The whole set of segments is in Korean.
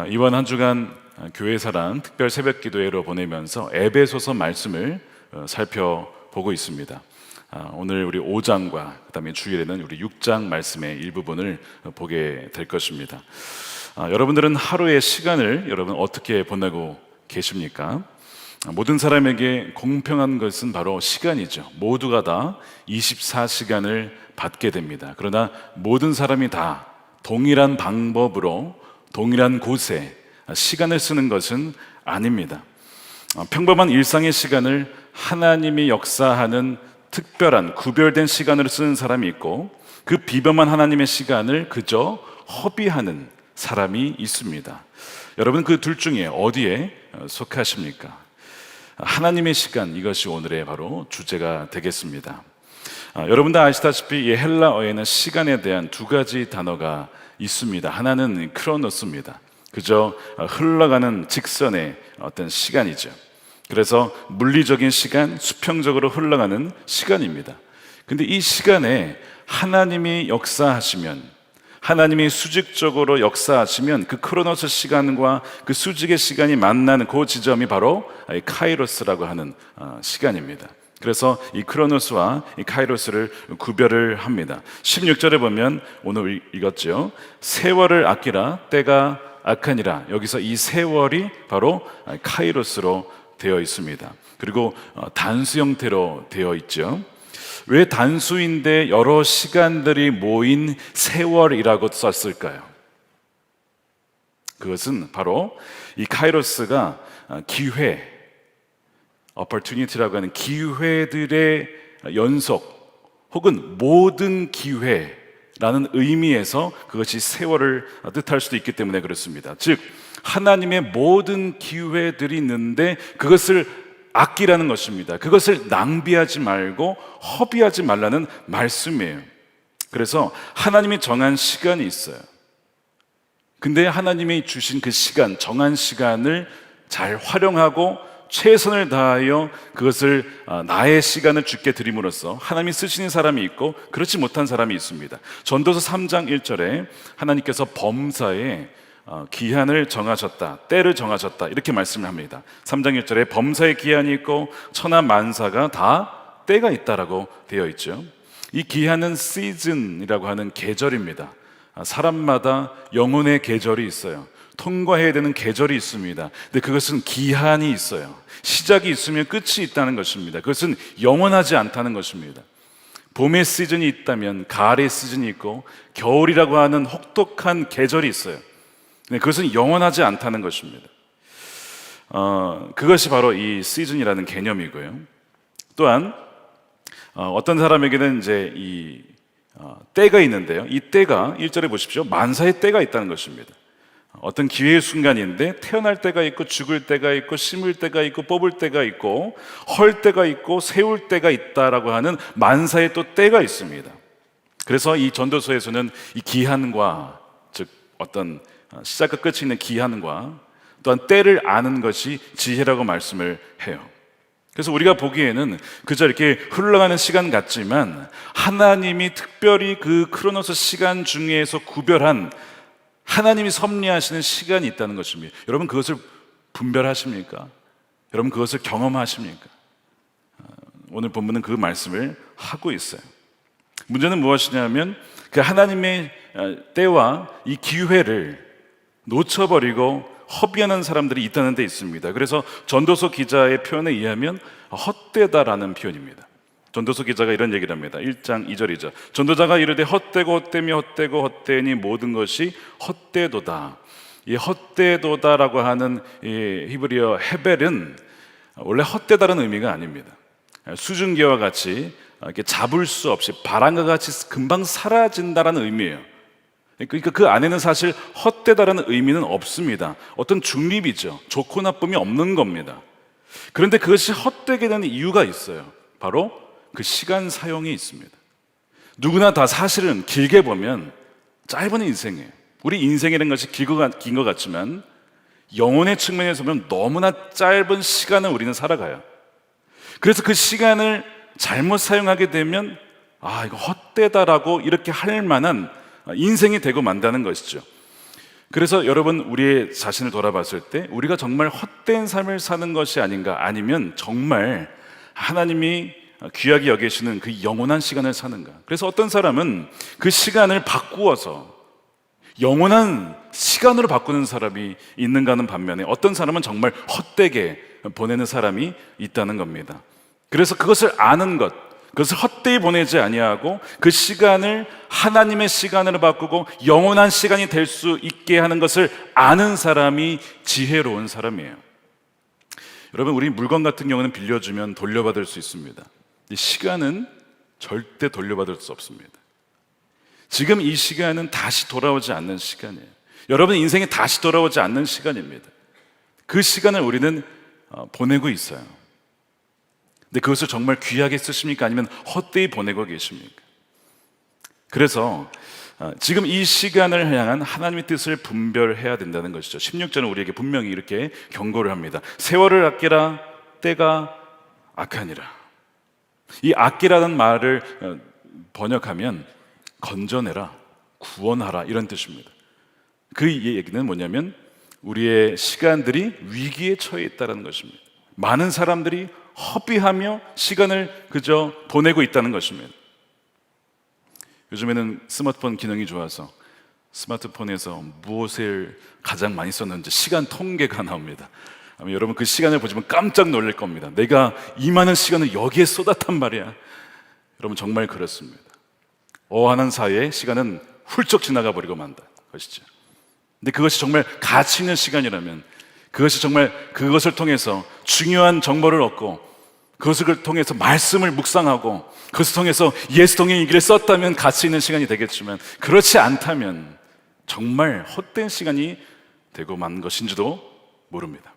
이번 한 주간 교회사랑 특별 새벽 기도회로 보내면서 에베소서 말씀을 살펴보고 있습니다. 오늘 우리 5장과 그다음에 주일에는 우리 6장 말씀의 일부분을 보게 될 것입니다. 여러분들은 하루의 시간을 여러분 어떻게 보내고 계십니까? 모든 사람에게 공평한 것은 바로 시간이죠. 모두가 다 24시간을 받게 됩니다. 그러나 모든 사람이 다 동일한 방법으로 동일한 곳에 시간을 쓰는 것은 아닙니다. 평범한 일상의 시간을 하나님이 역사하는 특별한 구별된 시간으로 쓰는 사람이 있고, 그 비범한 하나님의 시간을 그저 허비하는 사람이 있습니다. 여러분, 그 둘 중에 어디에 속하십니까? 하나님의 시간, 이것이 오늘의 바로 주제가 되겠습니다. 여러분도 아시다시피 이 헬라어에는 시간에 대한 두 가지 단어가 있습니다. 하나는 크로노스입니다. 그저 흘러가는 직선의 어떤 시간이죠. 그래서 물리적인 시간, 수평적으로 흘러가는 시간입니다. 근데 이 시간에 하나님이 역사하시면, 하나님이 수직적으로 역사하시면 그 크로노스 시간과 그 수직의 시간이 만나는 그 지점이 바로 카이로스라고 하는 시간입니다. 그래서 이 크로노스와 이 카이로스를 구별을 합니다. 16절에 보면 오늘 읽었죠. 세월을 아끼라 때가 악하니라. 여기서 이 세월이 바로 카이로스로 되어 있습니다. 그리고 단수 형태로 되어 있죠. 왜 단수인데 여러 시간들이 모인 세월이라고 썼을까요? 그것은 바로 이 카이로스가 기회, opportunity라고 하는 기회들의 연속 혹은 모든 기회라는 의미에서 그것이 세월을 뜻할 수도 있기 때문에 그렇습니다. 즉 하나님의 모든 기회들이 있는데 그것을 아끼라는 것입니다. 그것을 낭비하지 말고 허비하지 말라는 말씀이에요. 그래서 하나님이 정한 시간이 있어요. 근데 하나님이 주신 그 시간, 정한 시간을 잘 활용하고 최선을 다하여 그것을 나의 시간을 주께 드림으로써 하나님이 쓰시는 사람이 있고 그렇지 못한 사람이 있습니다. 전도서 3장 1절에 하나님께서 범사에 기한을 정하셨다, 때를 정하셨다, 이렇게 말씀을 합니다. 3장 1절에 범사의 기한이 있고 천하 만사가 다 때가 있다라고 되어 있죠. 이 기한은 시즌이라고 하는 계절입니다. 사람마다 영혼의 계절이 있어요. 통과해야 되는 계절이 있습니다. 근데 그것은 기한이 있어요. 시작이 있으면 끝이 있다는 것입니다. 그것은 영원하지 않다는 것입니다. 봄의 시즌이 있다면 가을의 시즌이 있고 겨울이라고 하는 혹독한 계절이 있어요. 근데 그것은 영원하지 않다는 것입니다. 그것이 바로 이 시즌이라는 개념이고요. 또한 어떤 사람에게는 이제 이 때가 있는데요. 이 때가 1절에 보십시오. 만사의 때가 있다는 것입니다. 어떤 기회의 순간인데 태어날 때가 있고 죽을 때가 있고 심을 때가 있고 뽑을 때가 있고 헐 때가 있고 세울 때가 있다라고 하는 만사의 또 때가 있습니다. 그래서 이 전도서에서는 이 기한과, 즉 어떤 시작과 끝이 있는 기한과 또한 때를 아는 것이 지혜라고 말씀을 해요. 그래서 우리가 보기에는 그저 이렇게 흘러가는 시간 같지만 하나님이 특별히 그 크로노스 시간 중에서 구별한 하나님이 섭리하시는 시간이 있다는 것입니다. 여러분 그것을 분별하십니까? 여러분 그것을 경험하십니까? 오늘 본문은 그 말씀을 하고 있어요. 문제는 무엇이냐면 그 하나님의 때와 이 기회를 놓쳐버리고 허비하는 사람들이 있다는 데 있습니다. 그래서 전도서 기자의 표현에 의하면 헛되다라는 표현입니다. 전도서 기자가 이런 얘기를 합니다. 1장 2절이죠. 전도자가 이르되 헛되고 헛되며 헛되고 헛되니 모든 것이 헛되도다. 이 헛되도다라고 하는 이 히브리어 헤벨은 원래 헛되다는 의미가 아닙니다. 수증기와 같이 이렇게 잡을 수 없이 바람과 같이 금방 사라진다라는 의미예요. 그러니까 그 안에는 사실 헛되다라는 의미는 없습니다. 어떤 중립이죠. 좋고 나쁨이 없는 겁니다. 그런데 그것이 헛되게 되는 이유가 있어요. 바로 그 시간 사용이 있습니다. 누구나 다 사실은 길게 보면 짧은 인생이에요. 우리 인생이라는 것이 긴 것 같지만 영혼의 측면에서 보면 너무나 짧은 시간을 우리는 살아가요. 그래서 그 시간을 잘못 사용하게 되면 이거 헛되다라고 이렇게 할 만한 인생이 되고 만다는 것이죠. 그래서 여러분, 우리의 자신을 돌아봤을 때 우리가 정말 헛된 삶을 사는 것이 아닌가, 아니면 정말 하나님이 귀하게 여기시는 그 영원한 시간을 사는가. 그래서 어떤 사람은 그 시간을 바꾸어서 영원한 시간으로 바꾸는 사람이 있는가 하는 반면에, 어떤 사람은 정말 헛되게 보내는 사람이 있다는 겁니다. 그래서 그것을 아는 것, 그것을 헛되이 보내지 아니하고 그 시간을 하나님의 시간으로 바꾸고 영원한 시간이 될 수 있게 하는 것을 아는 사람이 지혜로운 사람이에요. 여러분, 우리 물건 같은 경우는 빌려주면 돌려받을 수 있습니다. 이 시간은 절대 돌려받을 수 없습니다. 지금 이 시간은 다시 돌아오지 않는 시간이에요. 여러분 인생에 다시 돌아오지 않는 시간입니다. 그 시간을 우리는 보내고 있어요. 근데 그것을 정말 귀하게 쓰십니까? 아니면 헛되이 보내고 계십니까? 그래서 지금 이 시간을 향한 하나님의 뜻을 분별해야 된다는 것이죠. 16절은 우리에게 분명히 이렇게 경고를 합니다. 세월을 아끼라, 때가 악하니라. 이 아끼라는 말을 번역하면 건져내라, 구원하라, 이런 뜻입니다. 그 얘기는 뭐냐면 우리의 시간들이 위기에 처해 있다는 것입니다. 많은 사람들이 허비하며 시간을 그저 보내고 있다는 것입니다. 요즘에는 스마트폰 기능이 좋아서 스마트폰에서 무엇을 가장 많이 썼는지 시간 통계가 나옵니다. 아마 여러분 그 시간을 보시면 깜짝 놀랄 겁니다. 내가 이 많은 시간을 여기에 쏟았단 말이야. 여러분 정말 그렇습니다. 어하는 사이에 시간은 훌쩍 지나가 버리고 만다 것이죠. 근데 그것이 정말 가치 있는 시간이라면, 그것이 정말 그것을 통해서 중요한 정보를 얻고 그것을 통해서 말씀을 묵상하고 그것을 통해서 예수통의 일기를 썼다면 가치 있는 시간이 되겠지만, 그렇지 않다면 정말 헛된 시간이 되고 만 것인지도 모릅니다.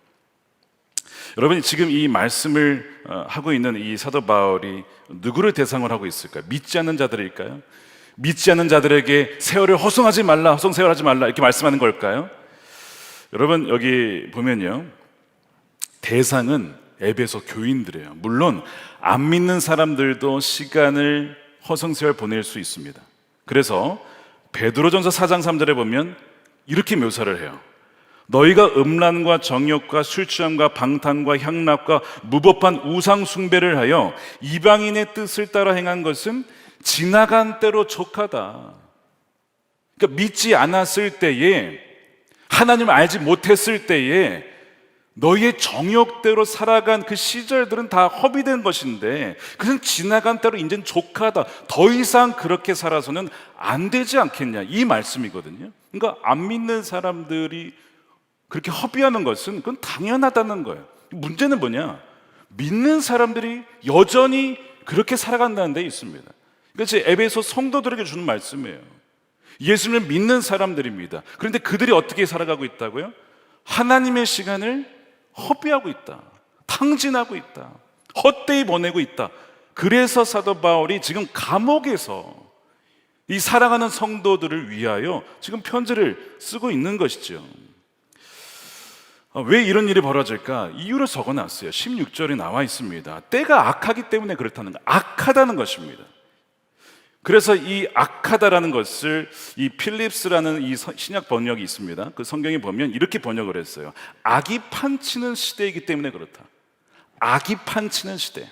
여러분이 지금 이 말씀을 하고 있는 이 사도 바울이 누구를 대상으로 하고 있을까요? 믿지 않는 자들일까요? 믿지 않는 자들에게 세월을 허송하지 말라, 허송세월하지 말라, 이렇게 말씀하는 걸까요? 여러분 여기 보면요, 대상은 에베소 교인들이에요. 물론 안 믿는 사람들도 시간을 허송세월 보낼 수 있습니다. 그래서 베드로전서 4장 3절에 보면 이렇게 묘사를 해요. 너희가 음란과 정욕과 술취함과 방탕과 향락과 무법한 우상 숭배를 하여 이방인의 뜻을 따라 행한 것은 지나간 때로 족하다. 그러니까 믿지 않았을 때에, 하나님을 알지 못했을 때에 너희의 정욕대로 살아간 그 시절들은 다 허비된 것인데, 그것은 지나간 때로 이제는 족하다. 더 이상 그렇게 살아서는 안 되지 않겠냐, 이 말씀이거든요. 그러니까 안 믿는 사람들이 그렇게 허비하는 것은 그건 당연하다는 거예요. 문제는 뭐냐? 믿는 사람들이 여전히 그렇게 살아간다는 데 있습니다. 그래서 에베소 성도들에게 주는 말씀이에요. 예수님을 믿는 사람들입니다. 그런데 그들이 어떻게 살아가고 있다고요? 하나님의 시간을 허비하고 있다, 탕진하고 있다, 헛되이 보내고 있다. 그래서 사도 바울이 지금 감옥에서 이 사랑하는 성도들을 위하여 지금 편지를 쓰고 있는 것이죠. 왜 이런 일이 벌어질까? 이유를 적어놨어요. 16절에 나와 있습니다. 때가 악하기 때문에 그렇다는 거, 악하다는 것입니다. 그래서 이 악하다라는 것을 이 필립스라는 이 신약 번역이 있습니다. 그 성경에 보면 이렇게 번역을 했어요. 악이 판치는 시대이기 때문에 그렇다. 악이 판치는 시대.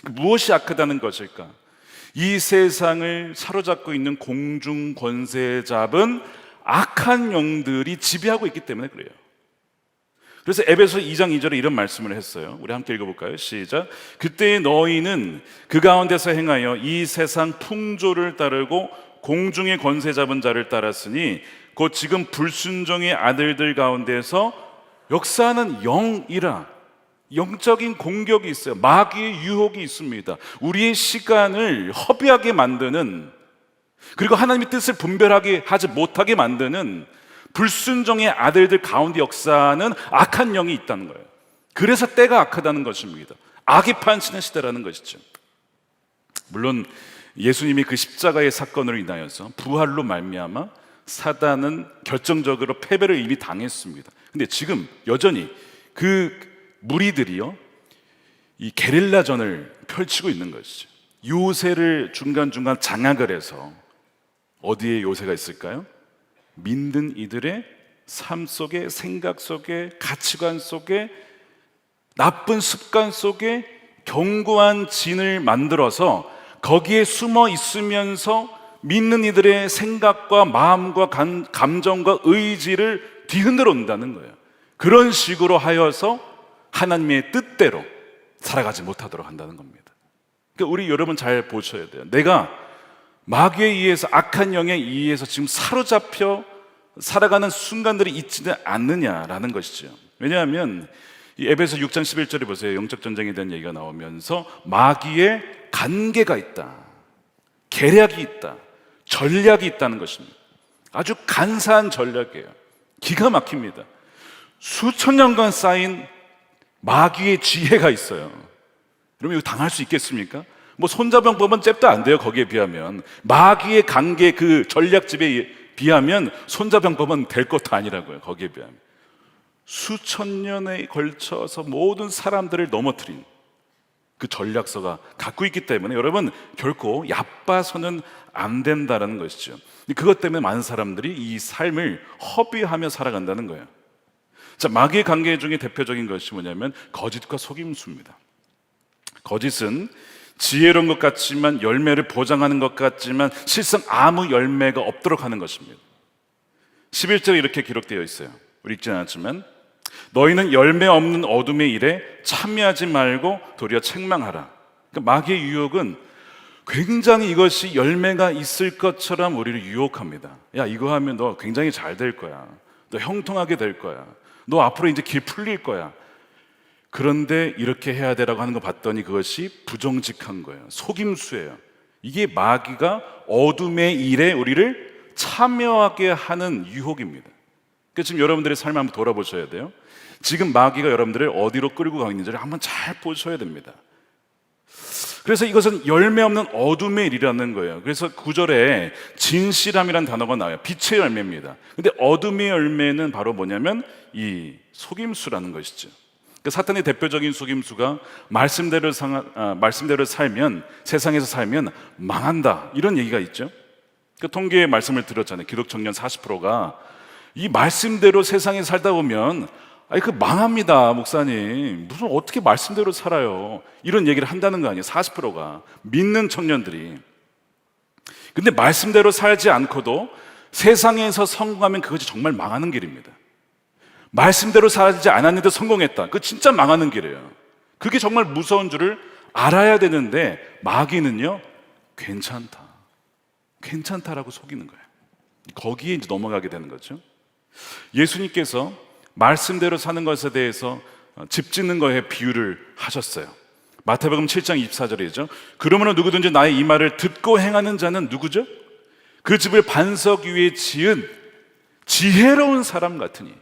무엇이 악하다는 것일까? 이 세상을 사로잡고 있는 공중 권세 잡은 악한 영들이 지배하고 있기 때문에 그래요. 그래서 에베소 2장 2절에 이런 말씀을 했어요. 우리 함께 읽어볼까요? 시작. 그때 너희는 그 가운데서 행하여 이 세상 풍조를 따르고 공중의 권세 잡은 자를 따랐으니 곧 지금 불순종의 아들들 가운데서 역사하는 영이라. 영적인 공격이 있어요. 마귀의 유혹이 있습니다. 우리의 시간을 허비하게 만드는, 그리고 하나님의 뜻을 분별하게 하지 못하게 만드는 불순종의 아들들 가운데 역사하는 악한 영이 있다는 거예요. 그래서 때가 악하다는 것입니다. 악이 판치는 시대라는 것이죠. 물론 예수님이 그 십자가의 사건으로 인하여서 부활로 말미암아 사단은 결정적으로 패배를 이미 당했습니다. 근데 지금 여전히 그 무리들이요, 이 게릴라전을 펼치고 있는 것이죠. 요새를 중간중간 장악을 해서, 어디에 요새가 있을까요? 믿는 이들의 삶 속에, 생각 속에, 가치관 속에, 나쁜 습관 속에 견고한 진을 만들어서 거기에 숨어 있으면서 믿는 이들의 생각과 마음과 감정과 의지를 뒤흔들어 온다는 거예요. 그런 식으로 하여서 하나님의 뜻대로 살아가지 못하도록 한다는 겁니다. 그러니까 우리 여러분 잘 보셔야 돼요. 내가 마귀에 의해서, 악한 영에 의해서 지금 사로잡혀 살아가는 순간들이 있지는 않느냐라는 것이죠. 왜냐하면 이 에베소 6장 11절에 보세요. 영적 전쟁에 대한 얘기가 나오면서 마귀의 간계가 있다, 계략이 있다, 전략이 있다는 것입니다. 아주 간사한 전략이에요. 기가 막힙니다. 수천 년간 쌓인 마귀의 지혜가 있어요. 여러분 이거 당할 수 있겠습니까? 뭐 손자병법은 잽도 안 돼요. 거기에 비하면 마귀의 관계, 그 전략집에 비하면 손자병법은 될 것도 아니라고요. 거기에 비하면 수천 년에 걸쳐서 모든 사람들을 넘어뜨린 그 전략서가 갖고 있기 때문에 여러분 결코 얕봐서는 안 된다는 것이죠. 그것 때문에 많은 사람들이 이 삶을 허비하며 살아간다는 거예요. 자, 마귀의 관계 중에 대표적인 것이 뭐냐면 거짓과 속임수입니다. 거짓은 지혜로운 것 같지만, 열매를 보장하는 것 같지만 실상 아무 열매가 없도록 하는 것입니다. 11절에 이렇게 기록되어 있어요. 우리 읽지는 않았지만 너희는 열매 없는 어둠의 일에 참여하지 말고 도리어 책망하라. 그러니까 마귀의 유혹은 굉장히 이것이 열매가 있을 것처럼 우리를 유혹합니다. 야, 이거 하면 너 굉장히 잘 될 거야. 너 형통하게 될 거야. 너 앞으로 이제 길 풀릴 거야. 그런데 이렇게 해야 되라고 하는 거 봤더니 그것이 부정직한 거예요. 속임수예요. 이게 마귀가 어둠의 일에 우리를 참여하게 하는 유혹입니다. 그러니까 지금 여러분들의 삶을 한번 돌아보셔야 돼요. 지금 마귀가 여러분들을 어디로 끌고 가고 있는지를 한번 잘 보셔야 됩니다. 그래서 이것은 열매 없는 어둠의 일이라는 거예요. 그래서 9절에 진실함이라는 단어가 나와요. 빛의 열매입니다. 근데 어둠의 열매는 바로 뭐냐면 이 속임수라는 것이죠. 그러니까 사탄의 대표적인 속임수가 말씀대로 살면, 세상에서 살면 망한다, 이런 얘기가 있죠. 그 통계의 말씀을 들었잖아요. 기독 청년 40%가 이 말씀대로 세상에 살다 보면 그 망합니다, 목사님. 무슨 어떻게 말씀대로 살아요? 이런 얘기를 한다는 거 아니에요. 40%가 믿는 청년들이. 근데 말씀대로 살지 않고도 세상에서 성공하면 그것이 정말 망하는 길입니다. 말씀대로 살지 않았는데 성공했다, 그거 진짜 망하는 길이에요. 그게 정말 무서운 줄을 알아야 되는데 마귀는요, 괜찮다라고 속이는 거예요. 거기에 이제 넘어가게 되는 거죠. 예수님께서 말씀대로 사는 것에 대해서 집 짓는 거에 비유를 하셨어요. 마태복음 7장 24절이죠. 그러므로 누구든지 나의 이 말을 듣고 행하는 자는 누구죠? 그 집을 반석 위에 지은 지혜로운 사람 같으니.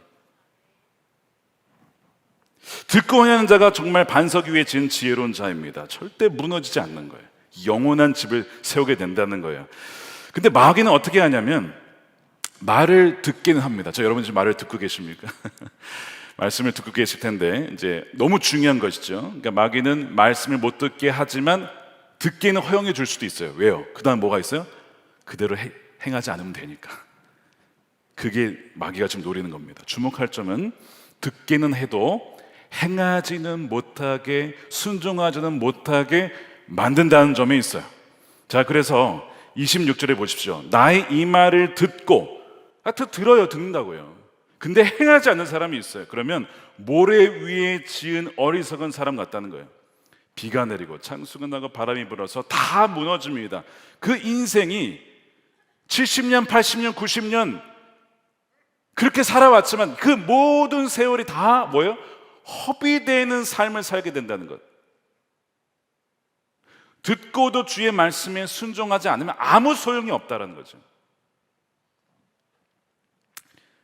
듣고 행하는 자가 정말 반석 위에 지은 지혜로운 자입니다. 절대 무너지지 않는 거예요. 영원한 집을 세우게 된다는 거예요. 근데 마귀는 어떻게 하냐면 말을 듣기는 합니다. 여러분 지금 말을 듣고 계십니까? 말씀을 듣고 계실 텐데 이제 너무 중요한 것이죠. 그러니까 마귀는 말씀을 못 듣게 하지만 듣기는 허용해 줄 수도 있어요. 왜요? 그 다음 뭐가 있어요? 그대로 행하지 않으면 되니까. 그게 마귀가 지금 노리는 겁니다. 주목할 점은 듣기는 해도 행하지는 못하게, 순종하지는 못하게 만든다는 점에 있어요. 자, 그래서 26절에 보십시오. 나의 이 말을 듣고, 들어요, 듣는다고요. 근데 행하지 않는 사람이 있어요. 그러면 모래 위에 지은 어리석은 사람 같다는 거예요. 비가 내리고 창수가 나고 바람이 불어서 다 무너집니다. 그 인생이 70년, 80년, 90년 그렇게 살아왔지만 그 모든 세월이 다 뭐예요? 허비되는 삶을 살게 된다는 것. 듣고도 주의 말씀에 순종하지 않으면 아무 소용이 없다는 거죠.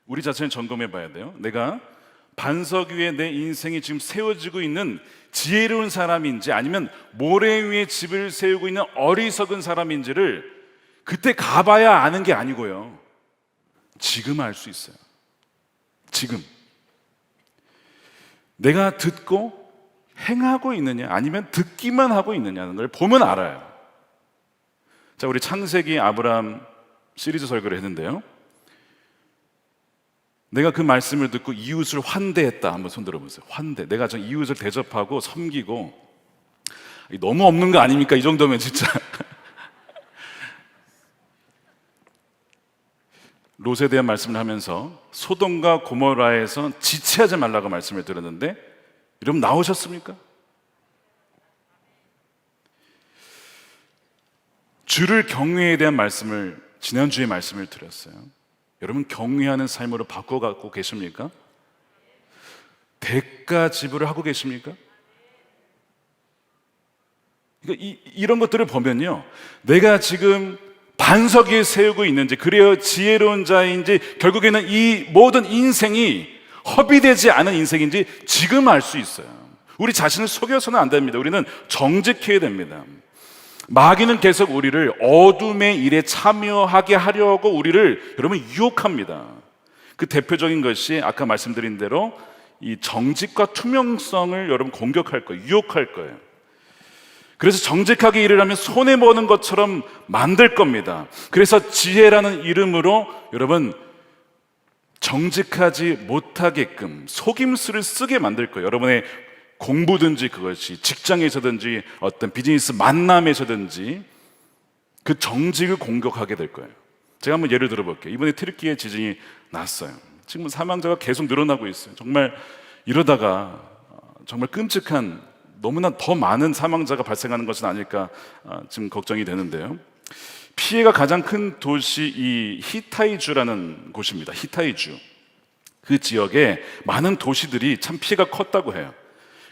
우리 자신을 점검해 봐야 돼요. 내가 반석 위에 내 인생이 지금 세워지고 있는 지혜로운 사람인지 아니면 모래 위에 집을 세우고 있는 어리석은 사람인지를 그때 가봐야 아는 게 아니고요, 지금 알 수 있어요. 지금 내가 듣고 행하고 있느냐 아니면 듣기만 하고 있느냐는 걸 보면 알아요. 자, 우리 창세기 아브라함 시리즈 설교를 했는데요, 내가 그 말씀을 듣고 이웃을 환대했다. 한번 손 들어보세요. 환대. 내가 저 이웃을 대접하고 섬기고, 너무 없는 거 아닙니까? 이 정도면 진짜. 롯에 대한 말씀을 하면서 소돔과 고모라에서 지체하지 말라고 말씀을 드렸는데, 여러분 나오셨습니까? 주를 경외에 대한 말씀을 지난주에 말씀을 드렸어요. 여러분 경외하는 삶으로 바꿔가고 계십니까? 대가 지불을 하고 계십니까? 그러니까 이런 것들을 보면요, 내가 지금 반석 위에 세우고 있는지, 그래야 지혜로운 자인지, 결국에는 이 모든 인생이 허비되지 않은 인생인지 지금 알 수 있어요. 우리 자신을 속여서는 안 됩니다. 우리는 정직해야 됩니다. 마귀는 계속 우리를 어둠의 일에 참여하게 하려고 우리를 여러분 유혹합니다. 그 대표적인 것이 아까 말씀드린 대로 이 정직과 투명성을 여러분 공격할 거예요. 유혹할 거예요. 그래서 정직하게 일을 하면 손해보는 것처럼 만들 겁니다. 그래서 지혜라는 이름으로 여러분 정직하지 못하게끔 속임수를 쓰게 만들 거예요. 여러분의 공부든지 그것이 직장에서든지 어떤 비즈니스 만남에서든지 그 정직을 공격하게 될 거예요. 제가 한번 예를 들어볼게요. 이번에 튀르키예 지진이 났어요. 지금 사망자가 계속 늘어나고 있어요. 정말 이러다가 정말 끔찍한, 너무나 더 많은 사망자가 발생하는 것은 아닐까 지금 걱정이 되는데요. 피해가 가장 큰 도시 이 히타이주라는 곳입니다. 히타이주. 그 지역에 많은 도시들이 참 피해가 컸다고 해요.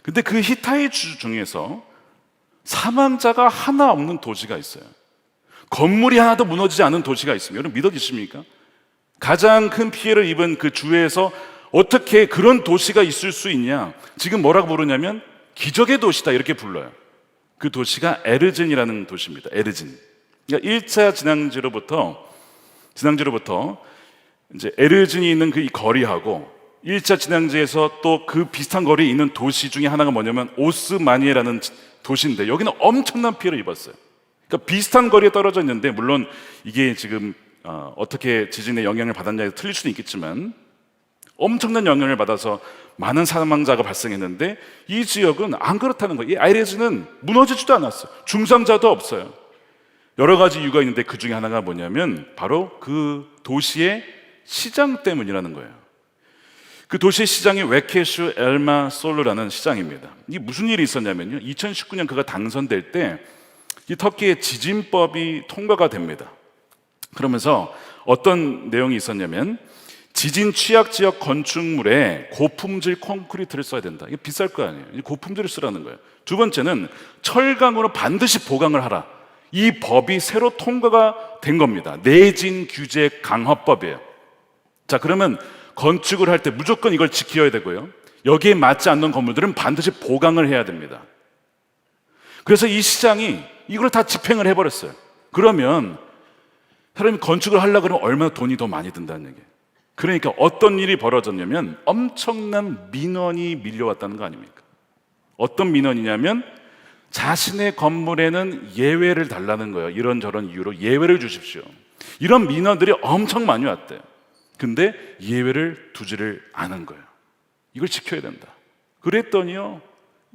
근데 그 히타이주 중에서 사망자가 하나 없는 도시가 있어요. 건물이 하나도 무너지지 않은 도시가 있습니다. 여러분 믿어지십니까? 가장 큰 피해를 입은 그 주에서 어떻게 그런 도시가 있을 수 있냐? 지금 뭐라고 부르냐면 기적의 도시다 이렇게 불러요. 그 도시가 에르진이라는 도시입니다. 에르진. 그러니까 1차 진앙지로부터 이제 에르진이 있는 그 이 거리하고 1차 진앙지에서 또 그 비슷한 거리에 있는 도시 중에 하나가 뭐냐면 오스마니에라는 도시인데, 여기는 엄청난 피해를 입었어요. 그러니까 비슷한 거리에 떨어져 있는데, 물론 이게 지금 어떻게 지진의 영향을 받았냐에 틀릴 수는 있겠지만 엄청난 영향을 받아서 많은 사망자가 발생했는데, 이 지역은 안 그렇다는 거예요. 이 아이레즈는 무너지지도 않았어요. 중상자도 없어요. 여러 가지 이유가 있는데 그 중에 하나가 뭐냐면 바로 그 도시의 시장 때문이라는 거예요. 그 도시의 시장이 웨케슈 엘마 솔루라는 시장입니다. 이게 무슨 일이 있었냐면요, 2019년 그가 당선될 때 이 터키의 지진법이 통과가 됩니다. 그러면서 어떤 내용이 있었냐면 지진 취약 지역 건축물에 고품질 콘크리트를 써야 된다. 이게 비쌀 거 아니에요. 고품질을 쓰라는 거예요. 두 번째는 철강으로 반드시 보강을 하라. 이 법이 새로 통과가 된 겁니다. 내진 규제 강화법이에요. 자, 그러면 건축을 할 때 무조건 이걸 지켜야 되고요, 여기에 맞지 않는 건물들은 반드시 보강을 해야 됩니다. 그래서 이 시장이 이걸 다 집행을 해버렸어요. 그러면 사람이 건축을 하려고 그러면 얼마나 돈이 더 많이 든다는 얘기예요. 그러니까 어떤 일이 벌어졌냐면 엄청난 민원이 밀려왔다는 거 아닙니까? 어떤 민원이냐면 자신의 건물에는 예외를 달라는 거예요. 이런저런 이유로 예외를 주십시오. 이런 민원들이 엄청 많이 왔대요. 근데 예외를 두지를 않은 거예요. 이걸 지켜야 된다. 그랬더니요,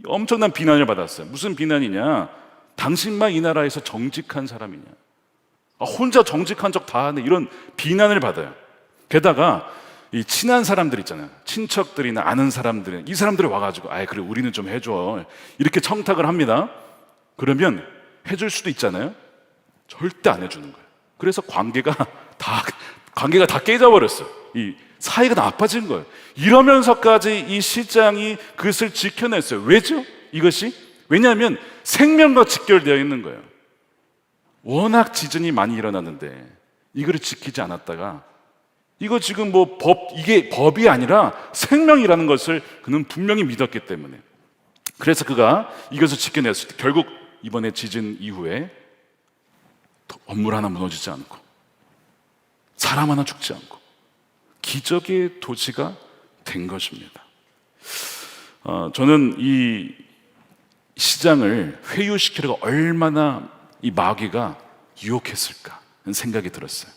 엄청난 비난을 받았어요. 무슨 비난이냐? 당신만 이 나라에서 정직한 사람이냐? 혼자 정직한 척 다 하네. 이런 비난을 받아요. 게다가 이 친한 사람들 있잖아요. 친척들이나 아는 사람들, 이 사람들이 와가지고 아이 그래 우리는 좀 해줘 이렇게 청탁을 합니다. 그러면 해줄 수도 있잖아요. 절대 안 해주는 거예요. 그래서 관계가 다 깨져버렸어요. 이 사이가 나빠진 거예요. 이러면서까지 이 시장이 그것을 지켜냈어요. 왜죠? 이것이? 왜냐하면 생명과 직결되어 있는 거예요. 워낙 지진이 많이 일어났는데 이거를 지키지 않았다가 이거 지금 이게 법이 아니라 생명이라는 것을 그는 분명히 믿었기 때문에, 그래서 그가 이것을 지켜냈을 때 결국 이번에 지진 이후에 건물 하나 무너지지 않고 사람 하나 죽지 않고 기적의 도시가 된 것입니다. 저는 이 시장을 회유시키려고 얼마나 이 마귀가 유혹했을까 하는 생각이 들었어요.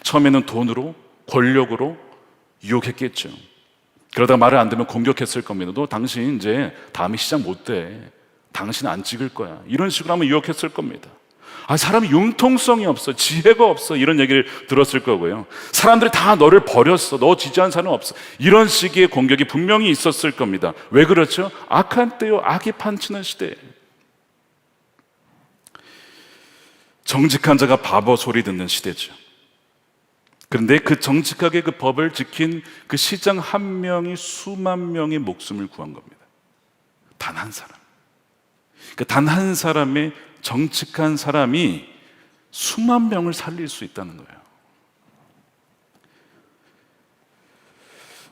처음에는 돈으로, 권력으로, 유혹했겠죠. 그러다가 말을 안 듣면 공격했을 겁니다. 너 당신 이제 다음에 시작 못 돼. 당신 안 찍을 거야. 이런 식으로 하면 유혹했을 겁니다. 사람이 융통성이 없어. 지혜가 없어. 이런 얘기를 들었을 거고요. 사람들이 다 너를 버렸어. 너 지지하는 사람은 없어. 이런 식의 공격이 분명히 있었을 겁니다. 왜 그렇죠? 악한 때요. 악이 판치는 시대. 정직한 자가 바보 소리 듣는 시대죠. 그런데 그 정직하게 그 법을 지킨 그 시장 한 명이 수만 명의 목숨을 구한 겁니다. 단 한 사람. 단 한 사람의 정직한 사람이 수만 명을 살릴 수 있다는 거예요.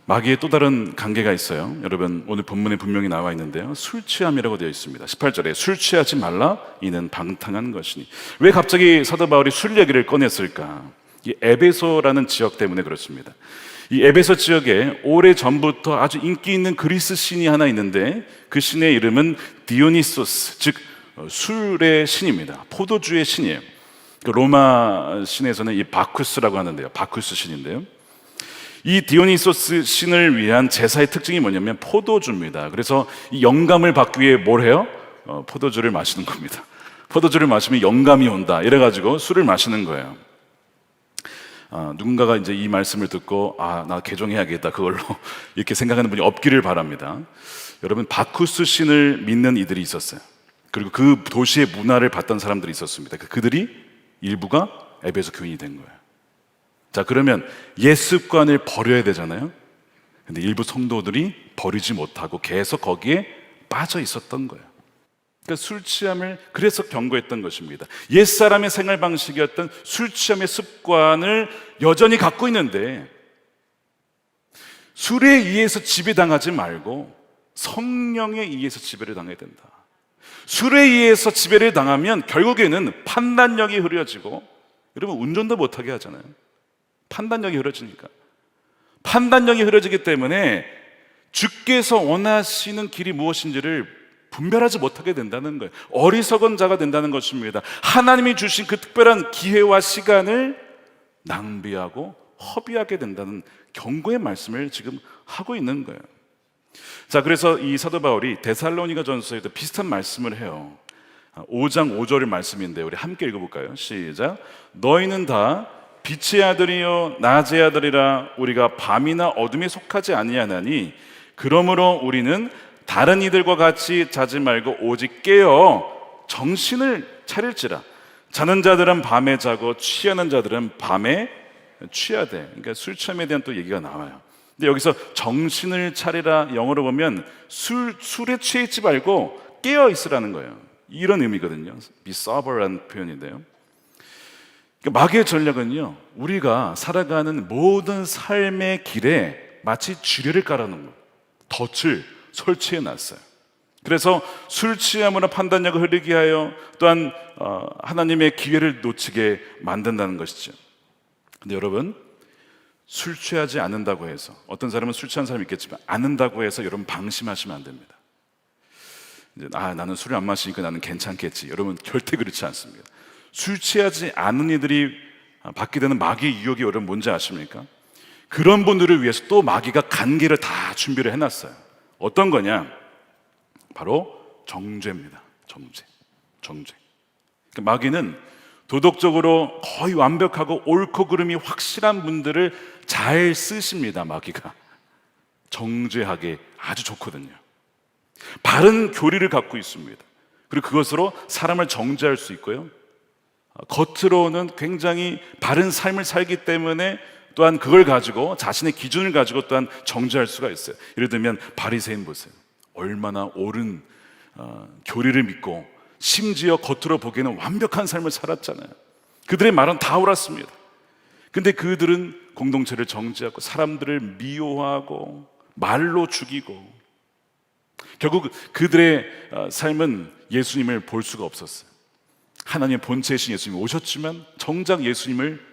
마귀의 또 다른 관계가 있어요. 여러분 오늘 본문에 분명히 나와 있는데요. 술 취함이라고 되어 있습니다. 18절에 술 취하지 말라 이는 방탕한 것이니. 왜 갑자기 사도 바울이 술 얘기를 꺼냈을까? 이 에베소라는 지역 때문에 그렇습니다. 이 에베소 지역에 오래전부터 아주 인기 있는 그리스 신이 하나 있는데 그 신의 이름은 디오니소스, 즉 술의 신입니다. 포도주의 신이에요. 로마 신에서는 이 바쿠스라고 하는데요. 바쿠스 신인데요. 이 디오니소스 신을 위한 제사의 특징이 뭐냐면 포도주입니다. 그래서 이 영감을 받기 위해 뭘 해요? 포도주를 마시는 겁니다. 포도주를 마시면 영감이 온다. 이래가지고 술을 마시는 거예요. 누군가가 이제 이 말씀을 듣고 나 개종해야겠다 그걸로 이렇게 생각하는 분이 없기를 바랍니다. 여러분 바쿠스 신을 믿는 이들이 있었어요. 그리고 그 도시의 문화를 봤던 사람들이 있었습니다. 그들이 일부가 에베소 교인이 된 거예요. 자, 그러면 옛 습관을 버려야 되잖아요. 근데 일부 성도들이 버리지 못하고 계속 거기에 빠져 있었던 거예요. 그러니까 술 취함을 그래서 경고했던 것입니다. 옛사람의 생활 방식이었던 술 취함의 습관을 여전히 갖고 있는데 술에 의해서 지배당하지 말고 성령에 의해서 지배를 당해야 된다. 술에 의해서 지배를 당하면 결국에는 판단력이 흐려지고, 여러분 운전도 못하게 하잖아요. 판단력이 흐려지니까. 판단력이 흐려지기 때문에 주께서 원하시는 길이 무엇인지를 분별하지 못하게 된다는 거예요. 어리석은 자가 된다는 것입니다. 하나님이 주신 그 특별한 기회와 시간을 낭비하고 허비하게 된다는 경고의 말씀을 지금 하고 있는 거예요. 자, 그래서 이 사도 바울이 데살로니가 전서에도 비슷한 말씀을 해요. 5장 5절의 말씀인데 우리 함께 읽어볼까요? 시작. 너희는 다 빛의 아들이요 낮의 아들이라. 우리가 밤이나 어둠에 속하지 아니하나니 그러므로 우리는 다른 이들과 같이 자지 말고 오직 깨어 정신을 차릴지라. 자는 자들은 밤에 자고 취하는 자들은 밤에 취하되. 그러니까 술 취함에 대한 또 얘기가 나와요. 근데 여기서 정신을 차리라, 영어로 보면 술에 취해 있지 말고 깨어 있으라는 거예요. 이런 의미거든요. be sober라는 표현인데요. 그러니까 마귀의 전략은요, 우리가 살아가는 모든 삶의 길에 마치 지뢰를 깔아놓은 거예요. 덫을 설치해 놨어요. 그래서 술 취함으로 판단력을 흐리게 하여 또한 하나님의 기회를 놓치게 만든다는 것이죠. 근데 여러분, 술 취하지 않는다고 해서, 어떤 사람은 술 취한 사람이 있겠지만 않는다고 해서 여러분 방심하시면 안 됩니다. 이제 나는 술을 안 마시니까 나는 괜찮겠지. 여러분 절대 그렇지 않습니다. 술 취하지 않는 이들이 받게 되는 마귀의 유혹이 여러분 뭔지 아십니까? 그런 분들을 위해서 또 마귀가 간계를 다 준비를 해놨어요. 어떤 거냐? 바로 정죄입니다. 정죄. 그러니까 마귀는 도덕적으로 거의 완벽하고 옳고 그름이 확실한 분들을 잘 쓰십니다. 마귀가 정죄하게 아주 좋거든요. 바른 교리를 갖고 있습니다. 그리고 그것으로 사람을 정죄할 수 있고요, 겉으로는 굉장히 바른 삶을 살기 때문에 또한 그걸 가지고 자신의 기준을 가지고 또한 정죄할 수가 있어요. 예를 들면 바리새인 보세요. 얼마나 옳은 교리를 믿고 심지어 겉으로 보기에는 완벽한 삶을 살았잖아요. 그들의 말은 다 옳았습니다. 근데 그들은 공동체를 정죄하고 사람들을 미워하고 말로 죽이고, 결국 그들의 삶은 예수님을 볼 수가 없었어요. 하나님의 본체이신 예수님이 오셨지만 정작 예수님을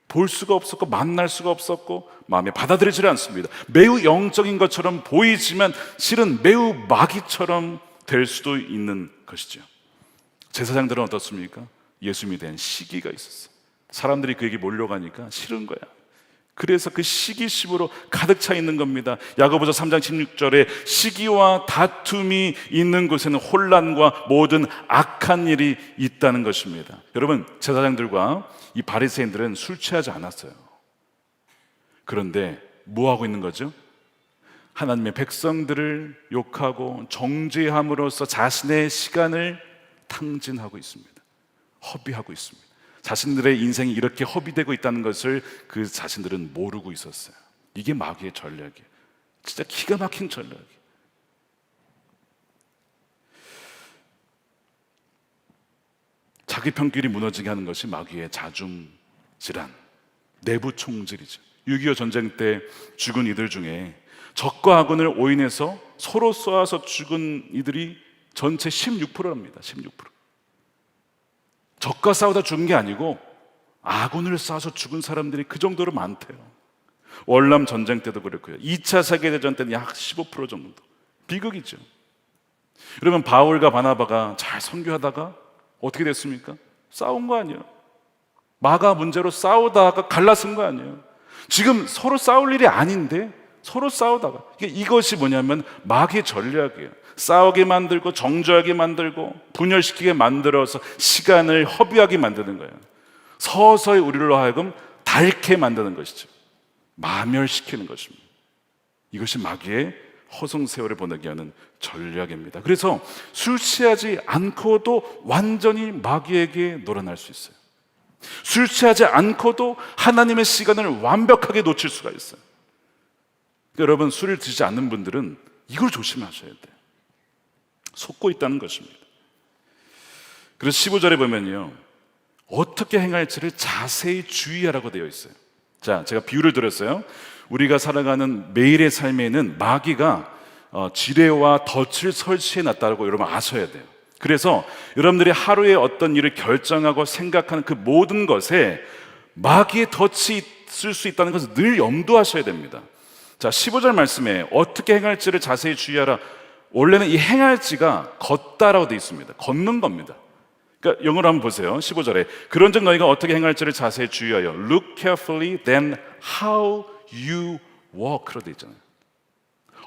볼 수가 없었고 만날 수가 없었고 마음에 받아들이지 않습니다. 매우 영적인 것처럼 보이지만 실은 매우 마귀처럼 될 수도 있는 것이죠. 제사장들은 어떻습니까? 예수님에 대한 시기가 있었어요. 사람들이 그에게 몰려가니까 싫은 거야. 그래서 그 시기심으로 가득 차 있는 겁니다. 야고보서 3장 16절에 시기와 다툼이 있는 곳에는 혼란과 모든 악한 일이 있다는 것입니다. 여러분, 제사장들과 이 바리새인들은 술 취하지 않았어요. 그런데 뭐 하고 있는 거죠? 하나님의 백성들을 욕하고 정죄함으로써 자신의 시간을 탕진하고 있습니다. 허비하고 있습니다. 자신들의 인생이 이렇게 허비되고 있다는 것을 그 자신들은 모르고 있었어요. 이게 마귀의 전략이에요. 진짜 기가 막힌 전략이에요. 자기 편길이 무너지게 하는 것이 마귀의 자중질환, 내부 총질이죠. 6.25 전쟁 때 죽은 이들 중에 적과 아군을 오인해서 서로 쏘아서 죽은 이들이 전체 16%랍니다. 16%. 적과 싸우다 죽은 게 아니고 아군을 쏴서 죽은 사람들이 그 정도로 많대요. 월남 전쟁 때도 그렇고요. 2차 세계대전 때는 약 15% 정도. 비극이죠. 여러분, 바울과 바나바가 잘 선교하다가 어떻게 됐습니까? 싸운 거 아니에요. 마가 문제로 싸우다가 갈라선 거 아니에요. 지금 서로 싸울 일이 아닌데 서로 싸우다가, 이것이 뭐냐면 마귀의 전략이에요. 싸우게 만들고 정죄하게 만들고 분열시키게 만들어서 시간을 허비하게 만드는 거예요. 서서히 우리로 하여금 닳게 만드는 것이죠. 마멸시키는 것입니다. 이것이 마귀의 허송세월을 보내게 하는 전략입니다. 그래서 술 취하지 않고도 완전히 마귀에게 놀아날 수 있어요. 술 취하지 않고도 하나님의 시간을 완벽하게 놓칠 수가 있어요. 여러분, 술을 드시지 않는 분들은 이걸 조심하셔야 돼요. 속고 있다는 것입니다. 그래서 15절에 보면요, 어떻게 행할지를 자세히 주의하라고 되어 있어요. 자, 제가 비유를 드렸어요. 우리가 살아가는 매일의 삶에는 마귀가 지뢰와 덫을 설치해 놨다고 여러분 아셔야 돼요. 그래서 여러분들이 하루에 어떤 일을 결정하고 생각하는 그 모든 것에 마귀의 덫이 있을 수 있다는 것을 늘 염두하셔야 됩니다. 자, 15절 말씀에 어떻게 행할지를 자세히 주의하라. 원래는 이 행할지가 걷다라고 되어 있습니다. 걷는 겁니다. 그러니까 영어로 한번 보세요. 15절에 그런즉 너희가 어떻게 행할지를 자세히 주의하여 Look carefully then how you walk로 되어 있잖아요.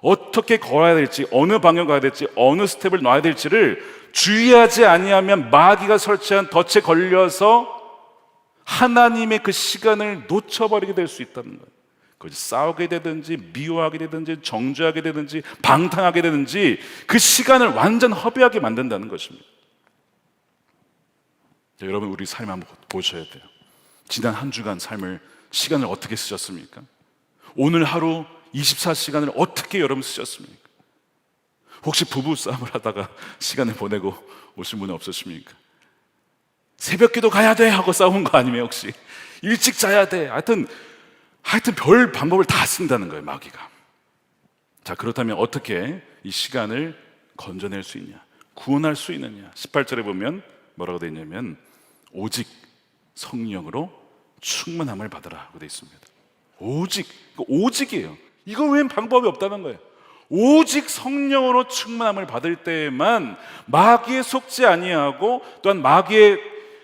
어떻게 걸어야 될지, 어느 방향 가야 될지, 어느 스텝을 놔야 될지를 주의하지 아니하면 마귀가 설치한 덫에 걸려서 하나님의 그 시간을 놓쳐버리게 될 수 있다는 거예요. 그것이 싸우게 되든지 미워하게 되든지 정죄하게 되든지 방탕하게 되든지 그 시간을 완전 허비하게 만든다는 것입니다. 자, 여러분, 우리 삶 한번 보셔야 돼요. 지난 한 주간 삶을, 시간을 어떻게 쓰셨습니까? 오늘 하루 24시간을 어떻게 여러분 쓰셨습니까? 혹시 부부싸움을 하다가 시간을 보내고 오신 분은 없으십니까? 새벽기도 가야 돼 하고 싸운 거 아니면 혹시 일찍 자야 돼, 하여튼 별 방법을 다 쓴다는 거예요, 마귀가. 자, 그렇다면 어떻게 이 시간을 건져낼 수 있냐, 구원할 수 있느냐. 18절에 보면 뭐라고 되어 있냐면 오직 성령으로 충만함을 받으라 하고 되어 있습니다. 오직이에요. 이거 외엔 방법이 없다는 거예요. 오직 성령으로 충만함을 받을 때에만 마귀에 속지 아니하고 또한 마귀의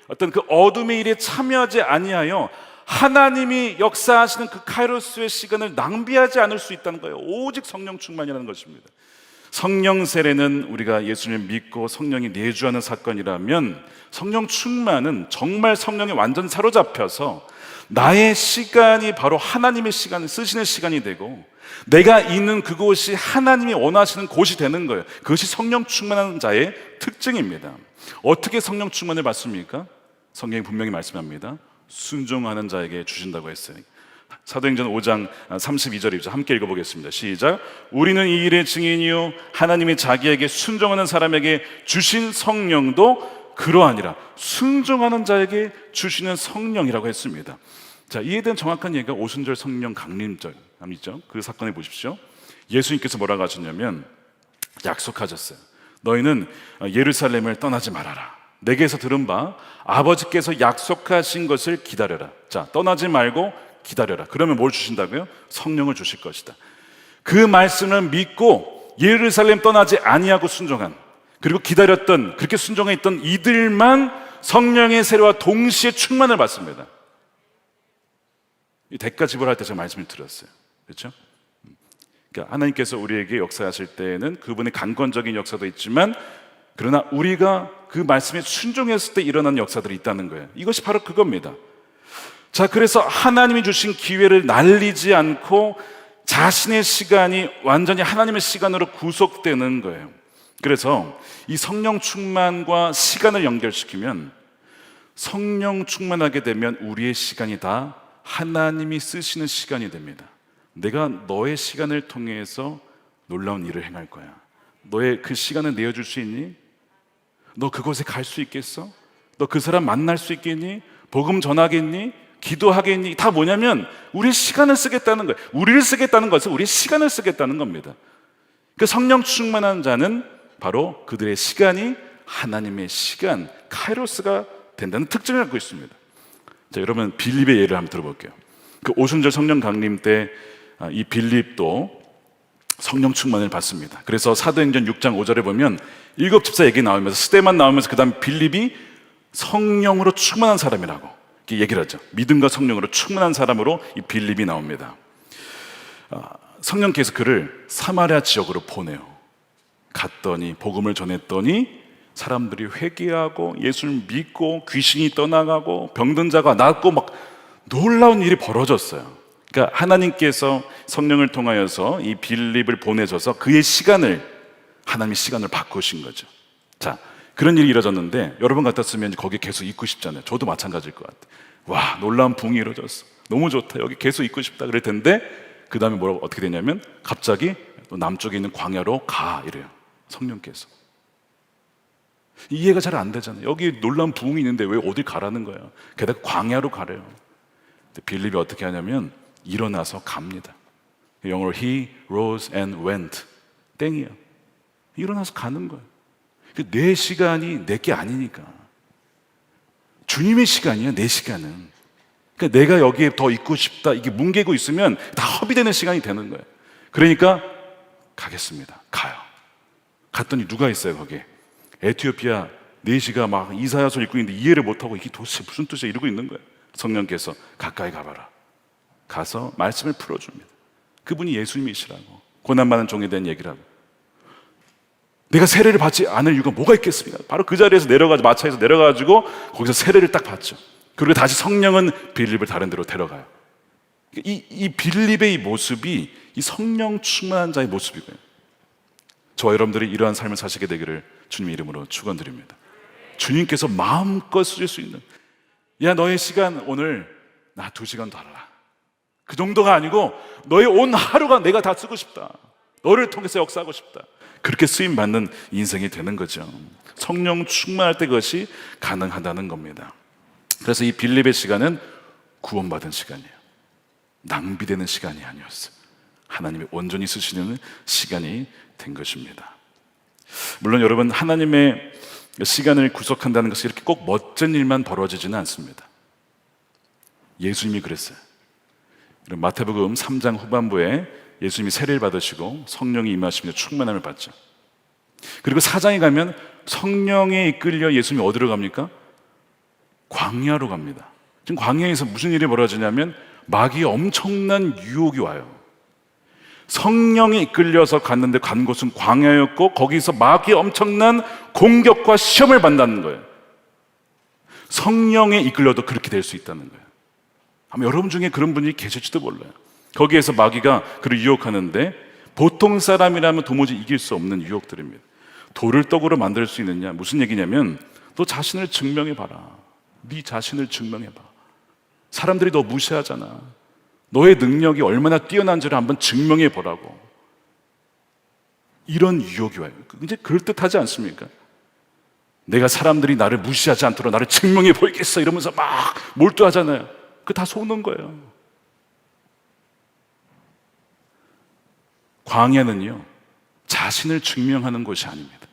어떤 그 어둠의 일에 참여하지 아니하여 하나님이 역사하시는 그 카이로스의 시간을 낭비하지 않을 수 있다는 거예요. 오직 성령 충만이라는 것입니다. 성령 세례는 우리가 예수님을 믿고 성령이 내주하는 사건이라면 성령 충만은 정말 성령에 완전 사로잡혀서 나의 시간이 바로 하나님의 시간을 쓰시는 시간이 되고 내가 있는 그곳이 하나님이 원하시는 곳이 되는 거예요. 그것이 성령 충만한 자의 특징입니다. 어떻게 성령 충만을 받습니까? 성경이 분명히 말씀합니다. 순종하는 자에게 주신다고 했어요. 사도행전 5장 32절이죠. 함께 읽어보겠습니다. 시작. 우리는 이 일의 증인이요 하나님이 자기에게 순종하는 사람에게 주신 성령도 그러하니라. 순종하는 자에게 주시는 성령이라고 했습니다. 자, 이에 대한 정확한 얘기가 오순절 성령 강림절이죠. 그 사건에 보십시오. 예수님께서 뭐라고 하셨냐면 약속하셨어요. 너희는 예루살렘을 떠나지 말아라. 내게서 들은 바 아버지께서 약속하신 것을 기다려라. 자, 떠나지 말고 기다려라. 그러면 뭘 주신다고요? 성령을 주실 것이다. 그 말씀을 믿고 예루살렘 떠나지 아니하고 순종한, 그리고 기다렸던, 그렇게 순종했던 이들만 성령의 세례와 동시에 충만을 받습니다. 이 대가 지불할 때 제가 말씀을 드렸어요. 그렇죠? 그러니까 하나님께서 우리에게 역사하실 때에는 그분의 강권적인 역사도 있지만, 그러나 우리가 그 말씀에 순종했을 때 일어나는 역사들이 있다는 거예요. 이것이 바로 그겁니다. 자, 그래서 하나님이 주신 기회를 날리지 않고 자신의 시간이 완전히 하나님의 시간으로 구속되는 거예요. 그래서 이 성령 충만과 시간을 연결시키면, 성령 충만하게 되면 우리의 시간이 다 하나님이 쓰시는 시간이 됩니다. 내가 너의 시간을 통해서 놀라운 일을 행할 거야. 너의 그 시간을 내어줄 수 있니? 너 그곳에 갈 수 있겠어? 너 그 사람 만날 수 있겠니? 복음 전하겠니? 기도하겠니? 다 뭐냐면 우리의 시간을 쓰겠다는 거예요. 우리를 쓰겠다는 것은 우리의 시간을 쓰겠다는 겁니다. 그 성령 충만한 자는 바로 그들의 시간이 하나님의 시간, 카이로스가 된다는 특징을 갖고 있습니다. 자, 여러분 빌립의 예를 한번 들어볼게요. 그 오순절 성령 강림 때 이 빌립도 성령 충만을 받습니다. 그래서 사도행전 6장 5절에 보면 7 집사 얘기 나오면서 스데반 나오면서 그 다음 빌립이 성령으로 충만한 사람이라고 이렇게 얘기를 하죠. 믿음과 성령으로 충만한 사람으로 이 빌립이 나옵니다. 성령께서 그를 사마리아 지역으로 보내요. 갔더니 복음을 전했더니 사람들이 회개하고 예수를 믿고 귀신이 떠나가고 병든 자가 낫고 막 놀라운 일이 벌어졌어요. 그러니까 하나님께서 성령을 통하여서 이 빌립을 보내셔서 그의 시간을 하나님의 시간을 바꾸신 거죠. 자, 그런 일이 이루어졌는데 여러분 같았으면 거기 계속 있고 싶잖아요. 저도 마찬가지일 것 같아요. 와, 놀라운 부흥이 이루어졌어. 너무 좋다. 여기 계속 있고 싶다. 그럴 텐데 그 다음에 뭐라고 어떻게 되냐면 갑자기 남쪽에 있는 광야로 가 이래요. 성령께서. 이해가 잘 안 되잖아요. 여기 놀라운 부흥이 있는데 왜 어딜 가라는 거예요. 게다가 광야로 가래요. 근데 빌립이 어떻게 하냐면 일어나서 갑니다. 영어로 he rose and went. 땡이에요. 일어나서 가는 거예요. 내 시간이 내 게 아니니까. 주님의 시간이야, 내 시간은. 그러니까 내가 여기에 더 있고 싶다, 이게 뭉개고 있으면 다 허비되는 시간이 되는 거예요. 그러니까 가겠습니다. 가요. 갔더니 누가 있어요, 거기에? 에티오피아 4시가 막 이사야서 읽고 있는데 이해를 못하고 이게 도대체 무슨 뜻이야 이러고 있는 거예요. 성령께서 가까이 가봐라. 가서 말씀을 풀어줍니다. 그분이 예수님이시라고, 고난받은 종에 대한 얘기를 하고, 내가 세례를 받지 않을 이유가 뭐가 있겠습니까? 바로 그 자리에서 내려가지고 마차에서 내려가지고 거기서 세례를 딱 받죠. 그리고 다시 성령은 빌립을 다른 데로 데려가요. 이 빌립의 이 모습이 이 성령 충만한 자의 모습이고요. 저와 여러분들이 이러한 삶을 사시게 되기를 주님의 이름으로 축원드립니다. 주님께서 마음껏 쓰실 수 있는, 야 너의 시간 오늘 나 2시간 더 하라, 그 정도가 아니고 너의 온 하루가 내가 다 쓰고 싶다, 너를 통해서 역사하고 싶다, 그렇게 쓰임받는 인생이 되는 거죠. 성령 충만할 때 그것이 가능하다는 겁니다. 그래서 이 빌립의 시간은 구원받은 시간이에요. 낭비되는 시간이 아니었어요. 하나님이 온전히 쓰시는 시간이 된 것입니다. 물론 여러분, 하나님의 시간을 구속한다는 것이 이렇게 꼭 멋진 일만 벌어지지는 않습니다. 예수님이 그랬어요. 마태복음 3장 후반부에 예수님이 세례를 받으시고 성령이 임하시면서 충만함을 받죠. 그리고 4장에 가면 성령에 이끌려 예수님이 어디로 갑니까? 광야로 갑니다. 지금 광야에서 무슨 일이 벌어지냐면 마귀의 엄청난 유혹이 와요. 성령에 이끌려서 갔는데 간 곳은 광야였고 거기서 마귀의 엄청난 공격과 시험을 받는다는 거예요. 성령에 이끌려도 그렇게 될 수 있다는 거예요. 아마 여러분 중에 그런 분이 계실지도 몰라요. 거기에서 마귀가 그를 유혹하는데 보통 사람이라면 도무지 이길 수 없는 유혹들입니다. 돌을 떡으로 만들 수 있느냐? 무슨 얘기냐면 너 자신을 증명해봐라. 네 자신을 증명해봐. 사람들이 너 무시하잖아. 너의 능력이 얼마나 뛰어난지를 한번 증명해보라고. 이런 유혹이 와요. 이제 그럴듯하지 않습니까? 내가 사람들이 나를 무시하지 않도록 나를 증명해 보이겠어 이러면서 막 몰두하잖아요. 그거 다 속는 거예요. 광야는요, 자신을 증명하는 곳이 아닙니다.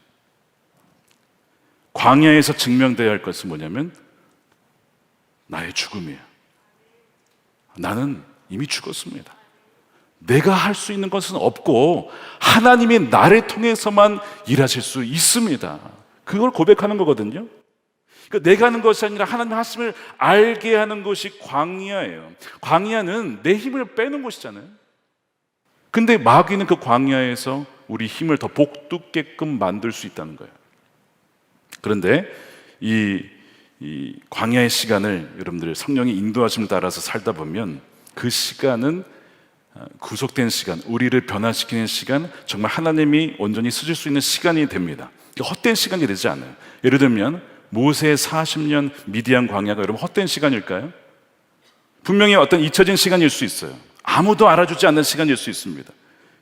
광야에서 증명되어야 할 것은 뭐냐면 나의 죽음이에요. 나는 이미 죽었습니다. 내가 할 수 있는 것은 없고 하나님이 나를 통해서만 일하실 수 있습니다. 그걸 고백하는 거거든요. 그러니까 내가 하는 것이 아니라 하나님의 하심을 알게 하는 것이 광야예요. 광야는 내 힘을 빼는 곳이잖아요. 근데 마귀는 그 광야에서 우리 힘을 더 복돋게끔 만들 수 있다는 거예요. 그런데 이 광야의 시간을 여러분들 성령의 인도하심을 따라서 살다 보면 그 시간은 구속된 시간, 우리를 변화시키는 시간, 정말 하나님이 온전히 쓰실 수 있는 시간이 됩니다. 헛된 시간이 되지 않아요. 예를 들면 모세의 40년 미디안 광야가 여러분 헛된 시간일까요? 분명히 어떤 잊혀진 시간일 수 있어요. 아무도 알아주지 않는 시간일 수 있습니다.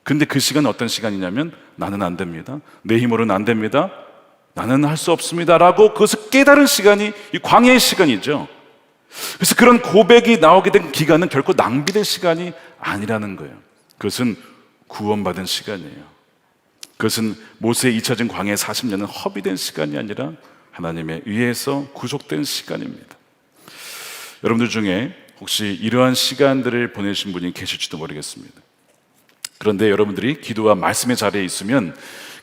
근데 그 시간은 어떤 시간이냐면 나는 안 됩니다, 내 힘으로는 안 됩니다, 나는 할 수 없습니다 라고 그것을 깨달은 시간이 이 광야의 시간이죠. 그래서 그런 고백이 나오게 된 기간은 결코 낭비된 시간이 아니라는 거예요. 그것은 구원받은 시간이에요. 그것은 모세의 잊혀진 광야의 40년은 허비된 시간이 아니라 하나님의 의해서 구속된 시간입니다. 여러분들 중에 혹시 이러한 시간들을 보내신 분이 계실지도 모르겠습니다. 그런데 여러분들이 기도와 말씀의 자리에 있으면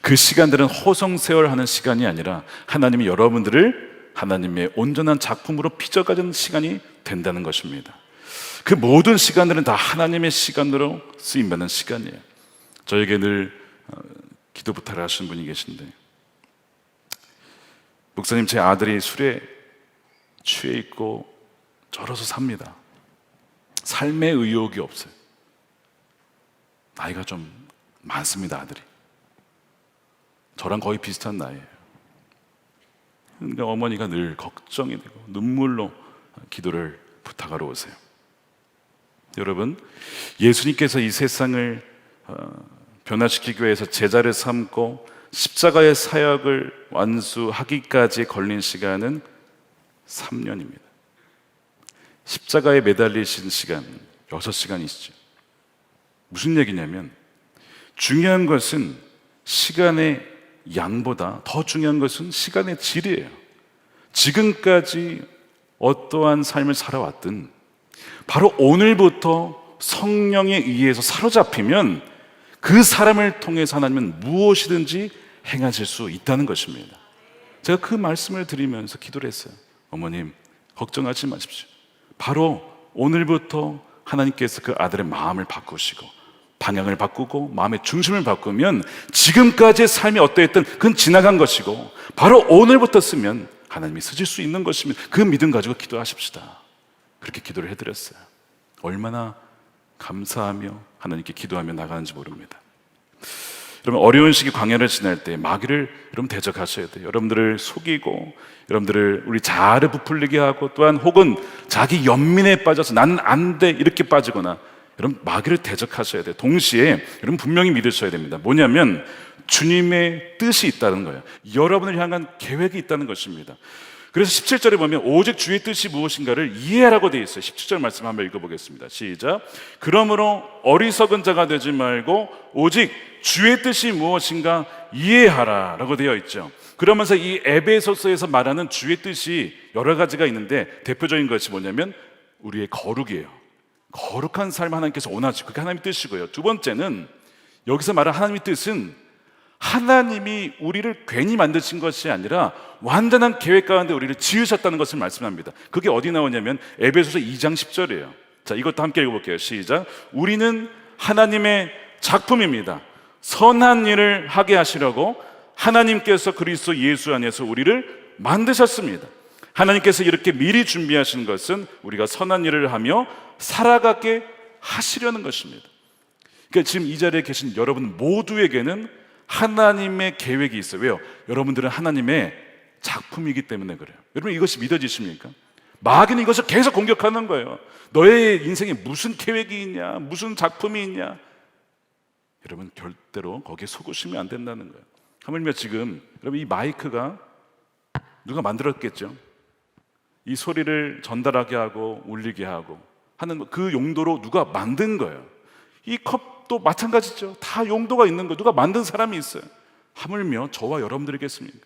그 시간들은 허송세월하는 시간이 아니라 하나님이 여러분들을 하나님의 온전한 작품으로 빚어가는 시간이 된다는 것입니다. 그 모든 시간들은 다 하나님의 시간으로 쓰임받는 시간이에요. 저에게 늘 기도 부탁을 하시는 분이 계신데, 목사님, 제 아들이 술에 취해 있고 절어서 삽니다. 삶의 의욕이 없어요. 나이가 좀 많습니다, 아들이. 저랑 거의 비슷한 나이예요. 근데 어머니가 늘 걱정이 되고 눈물로 기도를 부탁하러 오세요. 여러분, 예수님께서 이 세상을 변화시키기 위해서 제자를 삼고 십자가의 사역을 완수하기까지 걸린 시간은 3년입니다. 십자가에 매달리신 시간 6시간이시죠. 무슨 얘기냐면 중요한 것은 시간의 양보다 더 중요한 것은 시간의 질이에요. 지금까지 어떠한 삶을 살아왔든 바로 오늘부터 성령에 의해서 사로잡히면 그 사람을 통해서 하나님은 무엇이든지 행하실 수 있다는 것입니다. 제가 그 말씀을 드리면서 기도를 했어요. 어머님, 걱정하지 마십시오. 바로 오늘부터 하나님께서 그 아들의 마음을 바꾸시고 방향을 바꾸고 마음의 중심을 바꾸면 지금까지의 삶이 어떠했든 그건 지나간 것이고 바로 오늘부터 쓰면 하나님이 쓰실 수 있는 것입니다. 그 믿음 가지고 기도하십시다. 그렇게 기도를 해드렸어요. 얼마나 감사하며 하나님께 기도하며 나가는지 모릅니다. 여러분, 어려운 시기 광야를 지날 때 마귀를 여러분 대적하셔야 돼요. 여러분들을 속이고 여러분들을 우리 자아를 부풀리게 하고 또한 혹은 자기 연민에 빠져서 나는 안 돼 이렇게 빠지거나 여러분 마귀를 대적하셔야 돼요. 동시에 여러분 분명히 믿으셔야 됩니다. 뭐냐면 주님의 뜻이 있다는 거예요. 여러분을 향한 계획이 있다는 것입니다. 그래서 17절에 보면 오직 주의 뜻이 무엇인가를 이해하라고 되어 있어요. 17절 말씀 한번 읽어보겠습니다. 시작. 그러므로 어리석은 자가 되지 말고 오직 주의 뜻이 무엇인가 이해하라 라고 되어 있죠. 그러면서 이 에베소서에서 말하는 주의 뜻이 여러 가지가 있는데 대표적인 것이 뭐냐면 우리의 거룩이에요. 거룩한 삶 하나님께서 원하시고 그게 하나님의 뜻이고요. 두 번째는 여기서 말하는 하나님의 뜻은 하나님이 우리를 괜히 만드신 것이 아니라 완전한 계획 가운데 우리를 지으셨다는 것을 말씀합니다. 그게 어디 나오냐면 에베소서 2장 10절이에요. 자, 이것도 함께 읽어볼게요. 시작. 우리는 하나님의 작품입니다. 선한 일을 하게 하시려고 하나님께서 그리스도 예수 안에서 우리를 만드셨습니다. 하나님께서 이렇게 미리 준비하신 것은 우리가 선한 일을 하며 살아가게 하시려는 것입니다. 그러니까 지금 이 자리에 계신 여러분 모두에게는 하나님의 계획이 있어요. 왜요? 여러분들은 하나님의 작품이기 때문에 그래요. 여러분 이것이 믿어지십니까? 마귀는 이것을 계속 공격하는 거예요. 너의 인생에 무슨 계획이 있냐? 무슨 작품이 있냐? 여러분 절대로 거기에 속으시면 안 된다는 거예요. 하물며 지금 여러분 이 마이크가 누가 만들었겠죠? 이 소리를 전달하게 하고 울리게 하고 하는 그 용도로 누가 만든 거예요. 이 컵도 마찬가지죠. 다 용도가 있는 거예요. 누가 만든 사람이 있어요. 하물며 저와 여러분들이겠습니까?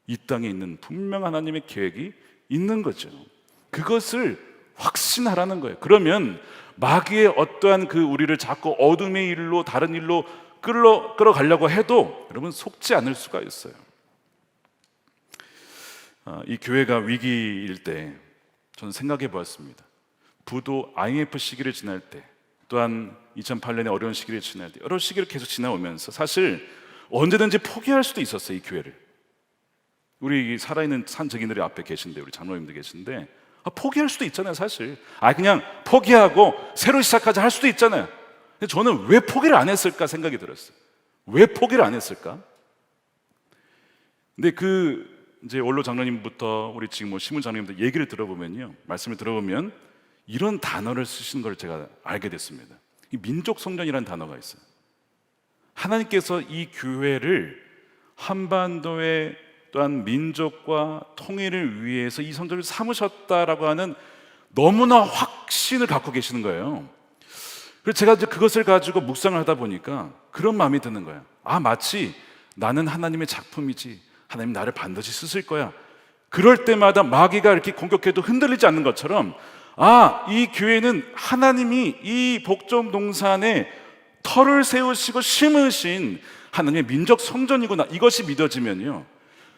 이 땅에 있는 분명한 하나님의 계획이 있는 거죠. 그것을 확신하라는 거예요. 그러면 마귀의 어떠한 그 우리를 자꾸 어둠의 일로 다른 일로 끌어가려고 해도 여러분 속지 않을 수가 있어요. 이 교회가 위기일 때 저는 생각해 보았습니다. 부도 IMF 시기를 지날 때, 또한 2008년에 어려운 시기를 지날 때, 여러 시기를 계속 지나오면서 사실 언제든지 포기할 수도 있었어요, 이 교회를. 우리 살아있는 산적인들이 앞에 계신데, 우리 장로님들 계신데, 포기할 수도 있잖아요, 사실. 그냥 포기하고 새로 시작하자 할 수도 있잖아요. 근데 저는 왜 포기를 안 했을까 생각이 들었어요. 왜 포기를 안 했을까? 근데 이제 원로 장로님부터 우리 지금 신문 장로님들 얘기를 들어보면요, 말씀을 들어보면 이런 단어를 쓰신 걸 제가 알게 됐습니다. 이 민족 성전이라는 단어가 있어요. 하나님께서 이 교회를 한반도의 또한 민족과 통일을 위해서 이 성전을 삼으셨다라고 하는 너무나 확신을 갖고 계시는 거예요. 그래서 제가 이제 그것을 가지고 묵상을 하다 보니까 그런 마음이 드는 거예요. 마치 나는 하나님의 작품이지, 하나님 나를 반드시 쓰실 거야. 그럴 때마다 마귀가 이렇게 공격해도 흔들리지 않는 것처럼, 이 교회는 하나님이 이 복종 동산에 터를 세우시고 심으신 하나님의 민족 성전이구나, 이것이 믿어지면요,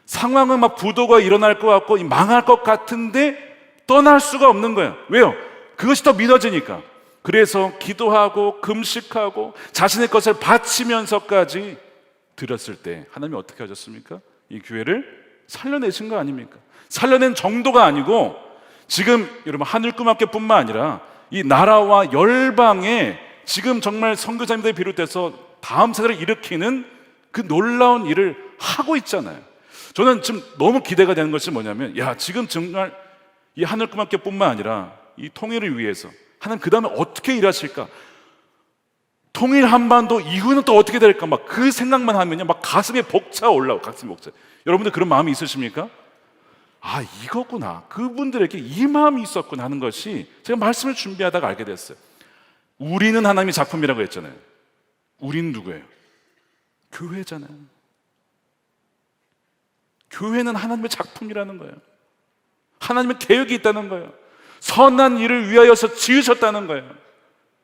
상황은 막 부도가 일어날 것 같고 망할 것 같은데 떠날 수가 없는 거예요. 왜요? 그것이 더 믿어지니까. 그래서 기도하고 금식하고 자신의 것을 바치면서까지 드렸을 때 하나님이 어떻게 하셨습니까? 이 교회를 살려내신 거 아닙니까? 살려낸 정도가 아니고 지금 여러분 하늘꿈학교뿐만 아니라 이 나라와 열방에 지금 정말 선교사님들 비롯해서 다음 세대를 일으키는 그 놀라운 일을 하고 있잖아요. 저는 지금 너무 기대가 되는 것이 뭐냐면, 지금 정말 이 하늘꿈학교뿐만 아니라 이 통일을 위해서 하나님 그 다음에 어떻게 일하실까? 통일 한반도 이후는 또 어떻게 될까? 막 그 생각만 하면요, 막 가슴에 벅차 올라오고, 가슴이 벅차. 여러분들 그런 마음이 있으십니까? 이거구나, 그분들에게 이 마음이 있었구나 하는 것이 제가 말씀을 준비하다가 알게 됐어요. 우리는 하나님의 작품이라고 했잖아요. 우리는 누구예요? 교회잖아요. 교회는 하나님의 작품이라는 거예요. 하나님의 계획이 있다는 거예요. 선한 일을 위하여서 지으셨다는 거예요.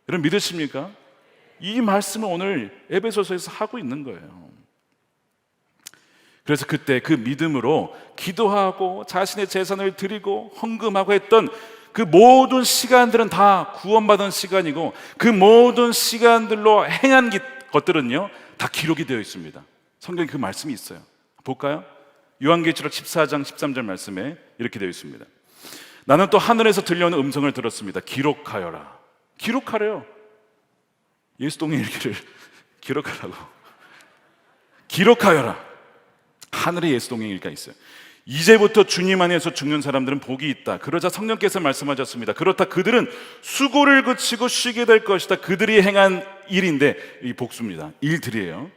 여러분 믿으십니까? 이 말씀을 오늘 에베소서에서 하고 있는 거예요. 그래서 그때 그 믿음으로 기도하고 자신의 재산을 드리고 헌금하고 했던 그 모든 시간들은 다 구원받은 시간이고, 그 모든 시간들로 행한 것들은요 다 기록이 되어 있습니다. 성경에 그 말씀이 있어요. 볼까요? 요한계시록 14장 13절 말씀에 이렇게 되어 있습니다. 나는 또 하늘에서 들려오는 음성을 들었습니다. 기록하여라. 기록하래요. 예수동의 일기를 기록하라고. 기록하여라. 하늘에 예수동의 일기가 있어요. 이제부터 주님 안에서 죽는 사람들은 복이 있다. 그러자 성령께서 말씀하셨습니다. 그렇다, 그들은 수고를 그치고 쉬게 될 것이다. 그들이 행한 일인데, 이 복수입니다. 일들이에요.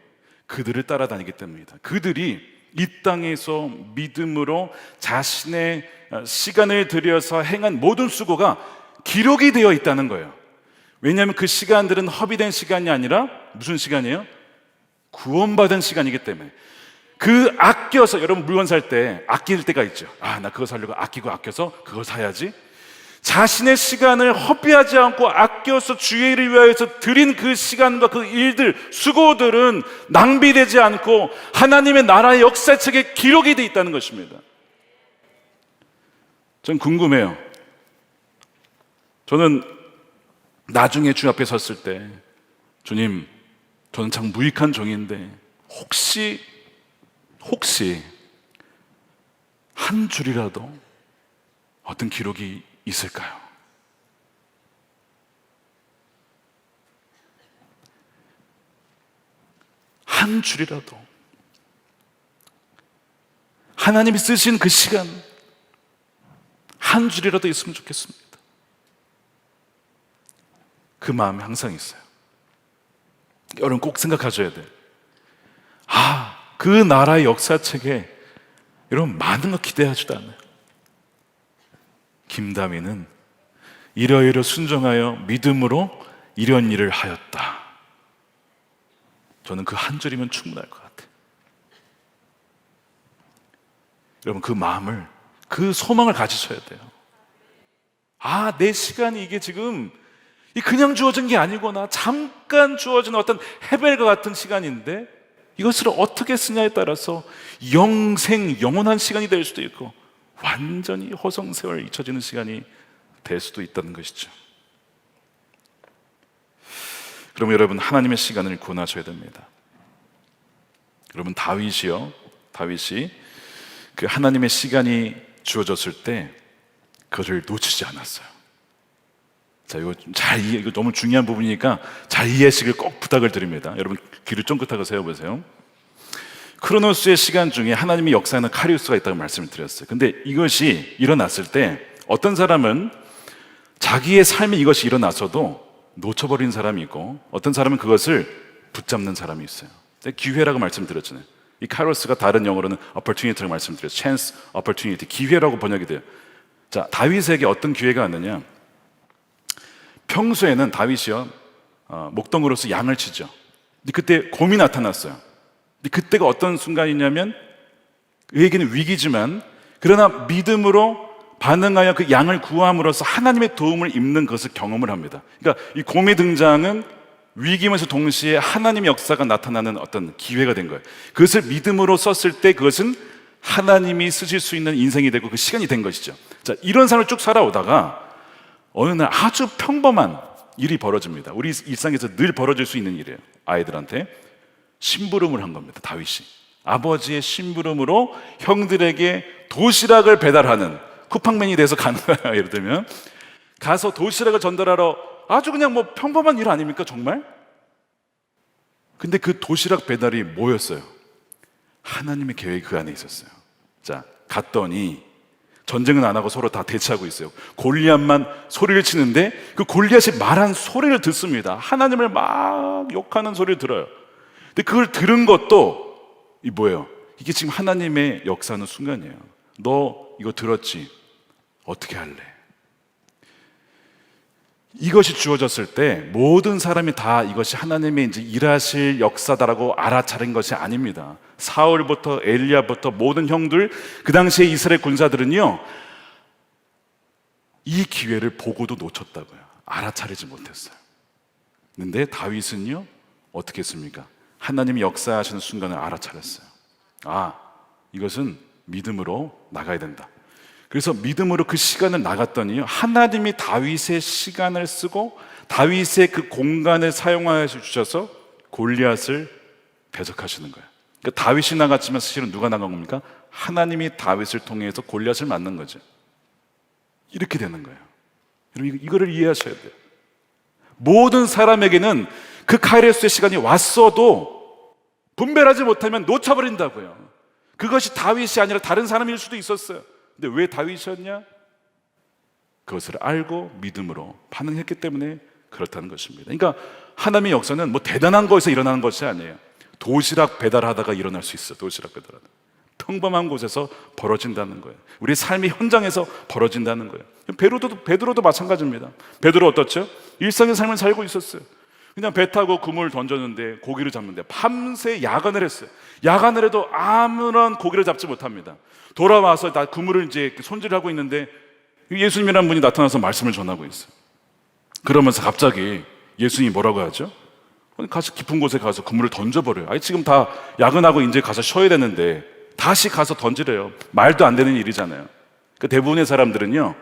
그들을 따라다니기 때문이다. 그들이 이 땅에서 믿음으로 자신의 시간을 들여서 행한 모든 수고가 기록이 되어 있다는 거예요. 왜냐하면 그 시간들은 허비된 시간이 아니라 무슨 시간이에요? 구원받은 시간이기 때문에. 그 아껴서, 여러분 물건 살 때 아낄 때가 있죠. 나 그거 사려고 아끼고 아껴서 그거 사야지. 자신의 시간을 허비하지 않고 아껴서 주의 일을 위하여서 드린 그 시간과 그 일들, 수고들은 낭비되지 않고 하나님의 나라의 역사책에 기록이 되어 있다는 것입니다. 전 궁금해요. 저는 나중에 주 앞에 섰을 때, 주님, 저는 참 무익한 종인데 혹시 한 줄이라도 어떤 기록이 있을까요? 한 줄이라도 하나님이 쓰신 그 시간 한 줄이라도 있으면 좋겠습니다. 그 마음이 항상 있어요. 여러분 꼭 생각하셔야 돼요. 그 나라의 역사책에 여러분 많은 거 기대하지도 않아요. 김다미는 이러이러 순종하여 믿음으로 이런 일을 하였다. 저는 그 한 줄이면 충분할 것 같아요. 여러분 그 마음을, 그 소망을 가지셔야 돼요. 내 시간이 이게 지금 그냥 주어진 게 아니구나, 잠깐 주어진 어떤 헤벨과 같은 시간인데 이것을 어떻게 쓰냐에 따라서 영원한 시간이 될 수도 있고 완전히 허송세월 잊혀지는 시간이 될 수도 있다는 것이죠. 그러면 여러분, 하나님의 시간을 구원하셔야 됩니다. 여러분, 다윗이 그 하나님의 시간이 주어졌을 때 그를 놓치지 않았어요. 자, 이거 너무 중요한 부분이니까 잘 이해하시길 꼭 부탁을 드립니다. 여러분, 귀를 쫑긋하고 세워보세요. 크로노스의 시간 중에 하나님이 역사하는 카리우스가 있다고 말씀을 드렸어요. 근데 이것이 일어났을 때 어떤 사람은 자기의 삶에 이것이 일어났어도 놓쳐버린 사람이 있고, 어떤 사람은 그것을 붙잡는 사람이 있어요. 기회라고 말씀드렸잖아요. 이 카이로스가 다른 영어로는 opportunity라고 말씀드렸어요. chance, opportunity, 기회라고 번역이 돼요. 자, 다윗에게 어떤 기회가 왔느냐? 평소에는 다윗이요, 목동으로서 양을 치죠. 근데 그때 곰이 나타났어요. 근데 그때가 어떤 순간이냐면, 그에게는 위기지만 그러나 믿음으로 반응하여 그 양을 구함으로써 하나님의 도움을 입는 것을 경험을 합니다. 그러니까 이 곰의 등장은 위기면서 동시에 하나님의 역사가 나타나는 어떤 기회가 된 거예요. 그것을 믿음으로 썼을 때 그것은 하나님이 쓰실 수 있는 인생이 되고 그 시간이 된 것이죠. 자, 이런 삶을 쭉 살아오다가 어느 날 아주 평범한 일이 벌어집니다. 우리 일상에서 늘 벌어질 수 있는 일이에요. 아이들한테 심부름을 한 겁니다. 다윗이 아버지의 심부름으로 형들에게 도시락을 배달하는 쿠팡맨이 돼서 가는 거예요. 예를 들면 가서 도시락을 전달하러, 아주 그냥 뭐 평범한 일 아닙니까 정말? 근데 그 도시락 배달이 뭐였어요? 하나님의 계획이 그 안에 있었어요. 자, 갔더니 전쟁은 안 하고 서로 다 대치하고 있어요. 골리앗만 소리를 치는데 그 골리앗이 말한 소리를 듣습니다. 하나님을 막 욕하는 소리를 들어요. 근데 그걸 들은 것도 뭐예요? 이게 지금 하나님의 역사하는 순간이에요. 너 이거 들었지? 어떻게 할래? 이것이 주어졌을 때 모든 사람이 다 이것이 하나님의 이제 일하실 역사다라고 알아차린 것이 아닙니다. 사울부터 엘리야부터 모든 형들, 그 당시에 이스라엘 군사들은요, 이 기회를 보고도 놓쳤다고요. 알아차리지 못했어요. 근데 다윗은요, 어떻게 했습니까? 하나님이 역사하시는 순간을 알아차렸어요. 아, 이것은 믿음으로 나가야 된다. 그래서 믿음으로 그 시간을 나갔더니 하나님이 다윗의 시간을 쓰고 다윗의 그 공간을 사용하여 주셔서 골리앗을 배적하시는 거예요. 그러니까 다윗이 나갔지만 사실은 누가 나간 겁니까? 하나님이 다윗을 통해서 골리앗을 맞는 거죠. 이렇게 되는 거예요. 여러분, 이거를 이해하셔야 돼요. 모든 사람에게는 그 카이로스의 시간이 왔어도 분별하지 못하면 놓쳐버린다고요. 그것이 다윗이 아니라 다른 사람일 수도 있었어요. 근데 왜 다윗이었냐? 그것을 알고 믿음으로 반응했기 때문에 그렇다는 것입니다. 그러니까 하나님의 역사는 뭐 대단한 거에서 일어나는 것이 아니에요. 도시락 배달하다가 일어날 수 있어요. 도시락 배달하다. 평범한 곳에서 벌어진다는 거예요. 우리 삶의 현장에서 벌어진다는 거예요. 베드로도 마찬가지입니다. 베드로 어떻죠? 일상의 삶을 살고 있었어요. 그냥 배 타고 그물 던졌는데 고기를 잡는데 밤새 야간을 했어요. 야간을 해도 아무런 고기를 잡지 못합니다. 돌아와서 다 그물을 이제 손질하고 있는데 예수님이라는 분이 나타나서 말씀을 전하고 있어요. 그러면서 갑자기 예수님이 뭐라고 하죠? 가서 깊은 곳에 가서 그물을 던져버려요. 아니, 지금 다 야근하고 이제 가서 쉬어야 되는데 다시 가서 던지래요. 말도 안 되는 일이잖아요. 그러니까 대부분의 사람들은요,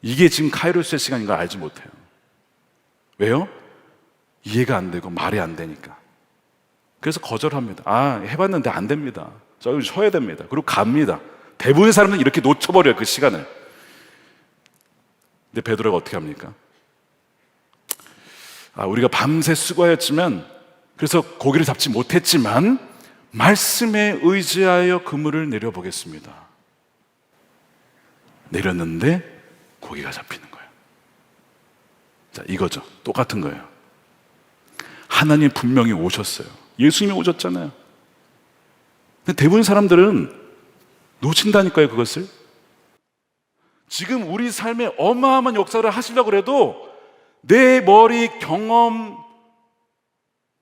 이게 지금 카이로스의 시간인 걸 알지 못해요. 왜요? 이해가 안 되고 말이 안 되니까. 그래서 거절합니다. 아, 해봤는데 안 됩니다. 저 쉬어야 됩니다. 그리고 갑니다. 대부분의 사람들은 이렇게 놓쳐버려요, 그 시간을. 근데 베드로가 어떻게 합니까? 아, 우리가 밤새 수고하였지만, 그래서 고기를 잡지 못했지만 말씀에 의지하여 그물을 내려보겠습니다. 내렸는데 고기가 잡히는 거예요. 자, 이거죠. 똑같은 거예요. 하나님 분명히 오셨어요. 예수님이 오셨잖아요. 근데 대부분 사람들은 놓친다니까요, 그것을. 지금 우리 삶에 어마어마한 역사를 하시려고 해도 내 머리 경험,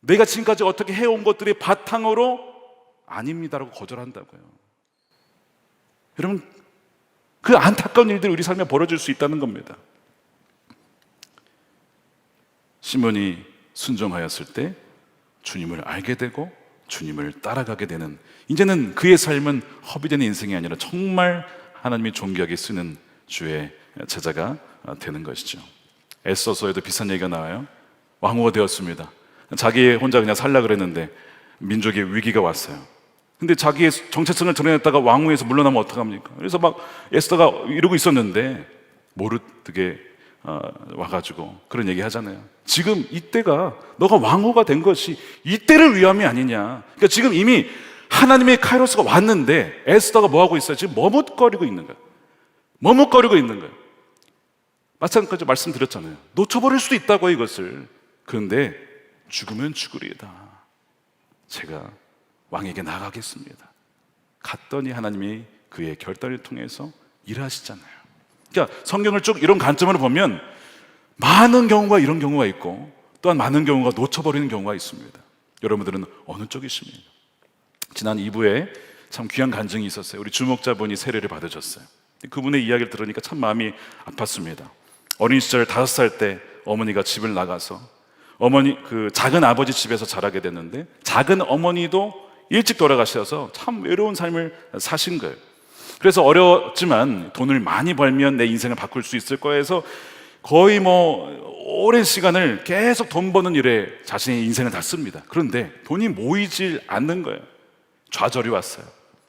내가 지금까지 어떻게 해온 것들이 바탕으로 아닙니다라고 거절한다고요. 여러분, 그 안타까운 일들이 우리 삶에 벌어질 수 있다는 겁니다. 시몬이 순종하였을 때 주님을 알게 되고 주님을 따라가게 되는, 이제는 그의 삶은 허비되는 인생이 아니라 정말 하나님이 존귀하게 쓰는 주의 제자가 되는 것이죠. 에스더서에도 비슷한 얘기가 나와요. 왕후가 되었습니다. 자기 혼자 그냥 살려고 그랬는데 민족의 위기가 왔어요. 근데 자기의 정체성을 드러냈다가 왕후에서 물러나면 어떡합니까? 그래서 막 에스더가 이러고 있었는데 모르드게 와가지고 그런 얘기 하잖아요. 지금 이때가 너가 왕후가 된 것이 이때를 위함이 아니냐. 그러니까 지금 이미 하나님의 카이로스가 왔는데 에스더가 뭐하고 있어요? 지금 머뭇거리고 있는 거예요. 머뭇거리고 있는 거예요. 마찬가지로 말씀드렸잖아요. 놓쳐버릴 수도 있다고 이것을. 그런데 죽으면 죽으리이다. 제가 왕에게 나가겠습니다. 갔더니 하나님이 그의 결단을 통해서 일하시잖아요. 그러니까 성경을 쭉 이런 관점으로 보면 많은 경우가 이런 경우가 있고 또한 많은 경우가 놓쳐버리는 경우가 있습니다. 여러분들은 어느 쪽이십니까? 지난 2부에 참 귀한 간증이 있었어요. 우리 주목자분이 세례를 받으셨어요. 그분의 이야기를 들으니까 참 마음이 아팠습니다. 어린 시절 5살 때 어머니가 집을 나가서 그 작은 아버지 집에서 자라게 됐는데 작은 어머니도 일찍 돌아가셔서 참 외로운 삶을 사신 거예요. 그래서 어려웠지만 돈을 많이 벌면 내 인생을 바꿀 수 있을 거야 해서 거의 오랜 시간을 계속 돈 버는 일에 자신의 인생을 다 씁니다. 그런데 돈이 모이질 않는 거예요. 좌절이 왔어요.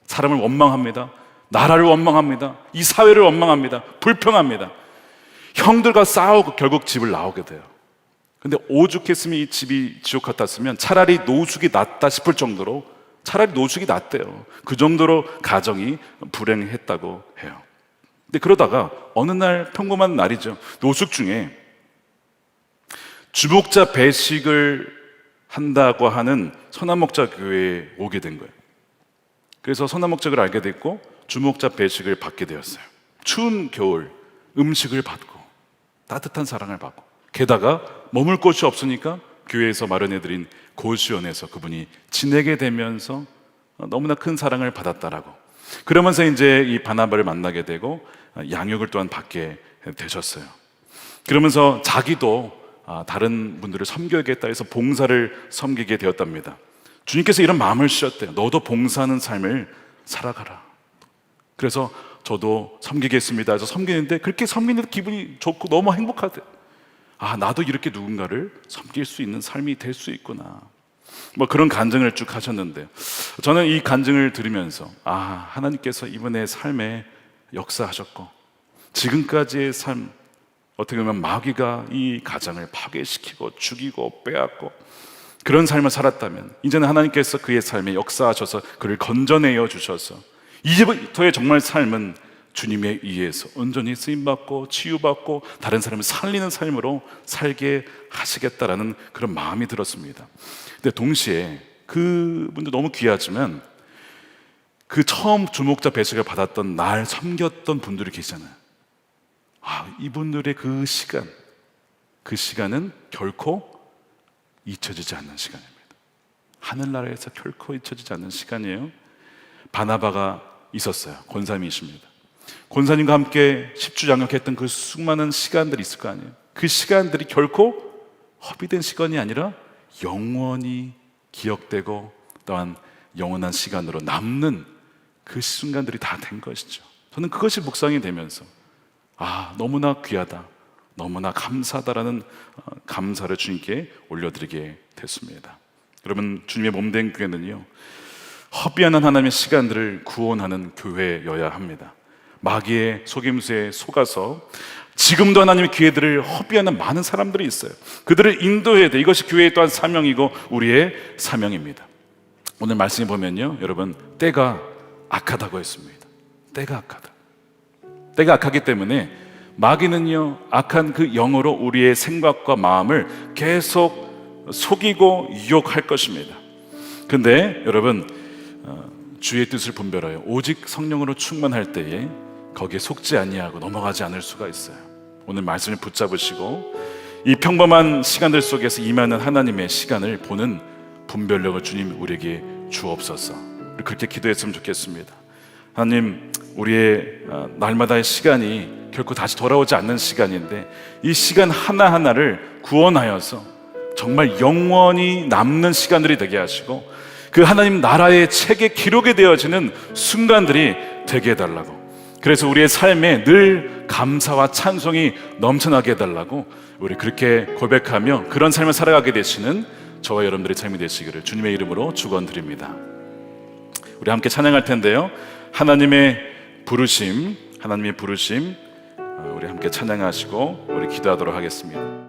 사람을 원망합니다. 나라를 원망합니다. 이 사회를 원망합니다. 불평합니다. 형들과 싸우고 결국 집을 나오게 돼요. 근데 오죽했으면 이 집이 지옥 같았으면 차라리 노숙이 낫다 싶을 정도로 차라리 노숙이 낫대요. 그 정도로 가정이 불행했다고 해요. 근데 그러다가 어느 날 평범한 날이죠. 노숙 중에 주목자 배식을 한다고 하는 선한목자 교회에 오게 된 거예요. 그래서 선한목자를 알게 됐고 주목자 배식을 받게 되었어요. 추운 겨울 음식을 받고 따뜻한 사랑을 받고 게다가 머물 곳이 없으니까 교회에서 마련해드린 고시원에서 그분이 지내게 되면서 너무나 큰 사랑을 받았다라고. 그러면서 이제 이 바나바를 만나게 되고 양육을 또한 받게 되셨어요. 그러면서 자기도 다른 분들을 섬겨야겠다 해서 봉사를 섬기게 되었답니다. 주님께서 이런 마음을 주셨대요. 너도 봉사하는 삶을 살아가라. 그래서 저도 섬기겠습니다 해서 섬기는데 그렇게 섬기는 기분이 좋고 너무 행복하대요. 나도 이렇게 누군가를 섬길 수 있는 삶이 될 수 있구나. 그런 간증을 쭉 하셨는데 저는 이 간증을 들으면서 하나님께서 이분의 삶에 역사하셨고 지금까지의 삶 어떻게 보면 마귀가 이 가정을 파괴시키고 죽이고 빼앗고 그런 삶을 살았다면 이제는 하나님께서 그의 삶에 역사하셔서 그를 건져내어 주셔서 이제부터의 정말 삶은 주님에 의해서 온전히 쓰임받고 치유받고 다른 사람을 살리는 삶으로 살게 하시겠다라는 그런 마음이 들었습니다. 근데 동시에 그분도 너무 귀하지만 그 처음 주목자 배식을 받았던 날 섬겼던 분들이 계시잖아요. 이분들의 그 시간은 결코 잊혀지지 않는 시간입니다. 하늘나라에서 결코 잊혀지지 않는 시간이에요. 바나바가 있었어요. 권사님이십니다. 권사님과 함께 십주장혁했던 그 수많은 시간들이 있을 거 아니에요. 그 시간들이 결코 허비된 시간이 아니라 영원히 기억되고 또한 영원한 시간으로 남는 그 순간들이 다 된 것이죠. 저는 그것이 묵상이 되면서 너무나 귀하다, 너무나 감사하다라는 감사를 주님께 올려드리게 됐습니다. 여러분, 주님의 몸된 교회는요 허비하는 하나님의 시간들을 구원하는 교회여야 합니다. 마귀의 속임수에 속아서 지금도 하나님의 기회들을 허비하는 많은 사람들이 있어요. 그들을 인도해야 돼. 이것이 교회의 또한 사명이고 우리의 사명입니다. 오늘 말씀에 보면요 여러분, 때가 악하다고 했습니다. 때가 악하다. 때가 악하기 때문에 마귀는요 악한 그 영으로 우리의 생각과 마음을 계속 속이고 유혹할 것입니다. 근데 여러분, 주의 뜻을 분별하여 오직 성령으로 충만할 때에 거기에 속지 아니하고 넘어가지 않을 수가 있어요. 오늘 말씀을 붙잡으시고 이 평범한 시간들 속에서 임하는 하나님의 시간을 보는 분별력을 주님 우리에게 주옵소서. 우리 그렇게 기도했으면 좋겠습니다. 하나님, 우리의 날마다의 시간이 결코 다시 돌아오지 않는 시간인데 이 시간 하나하나를 구원하여서 정말 영원히 남는 시간들이 되게 하시고 그 하나님 나라의 책에 기록이 되어지는 순간들이 되게 해달라고, 그래서 우리의 삶에 늘 감사와 찬송이 넘쳐나게 해달라고 우리 그렇게 고백하며 그런 삶을 살아가게 되시는 저와 여러분들의 삶이 되시기를 주님의 이름으로 축원드립니다. 우리 함께 찬양할 텐데요, 하나님의 부르심 우리 함께 찬양하시고 우리 기도하도록 하겠습니다.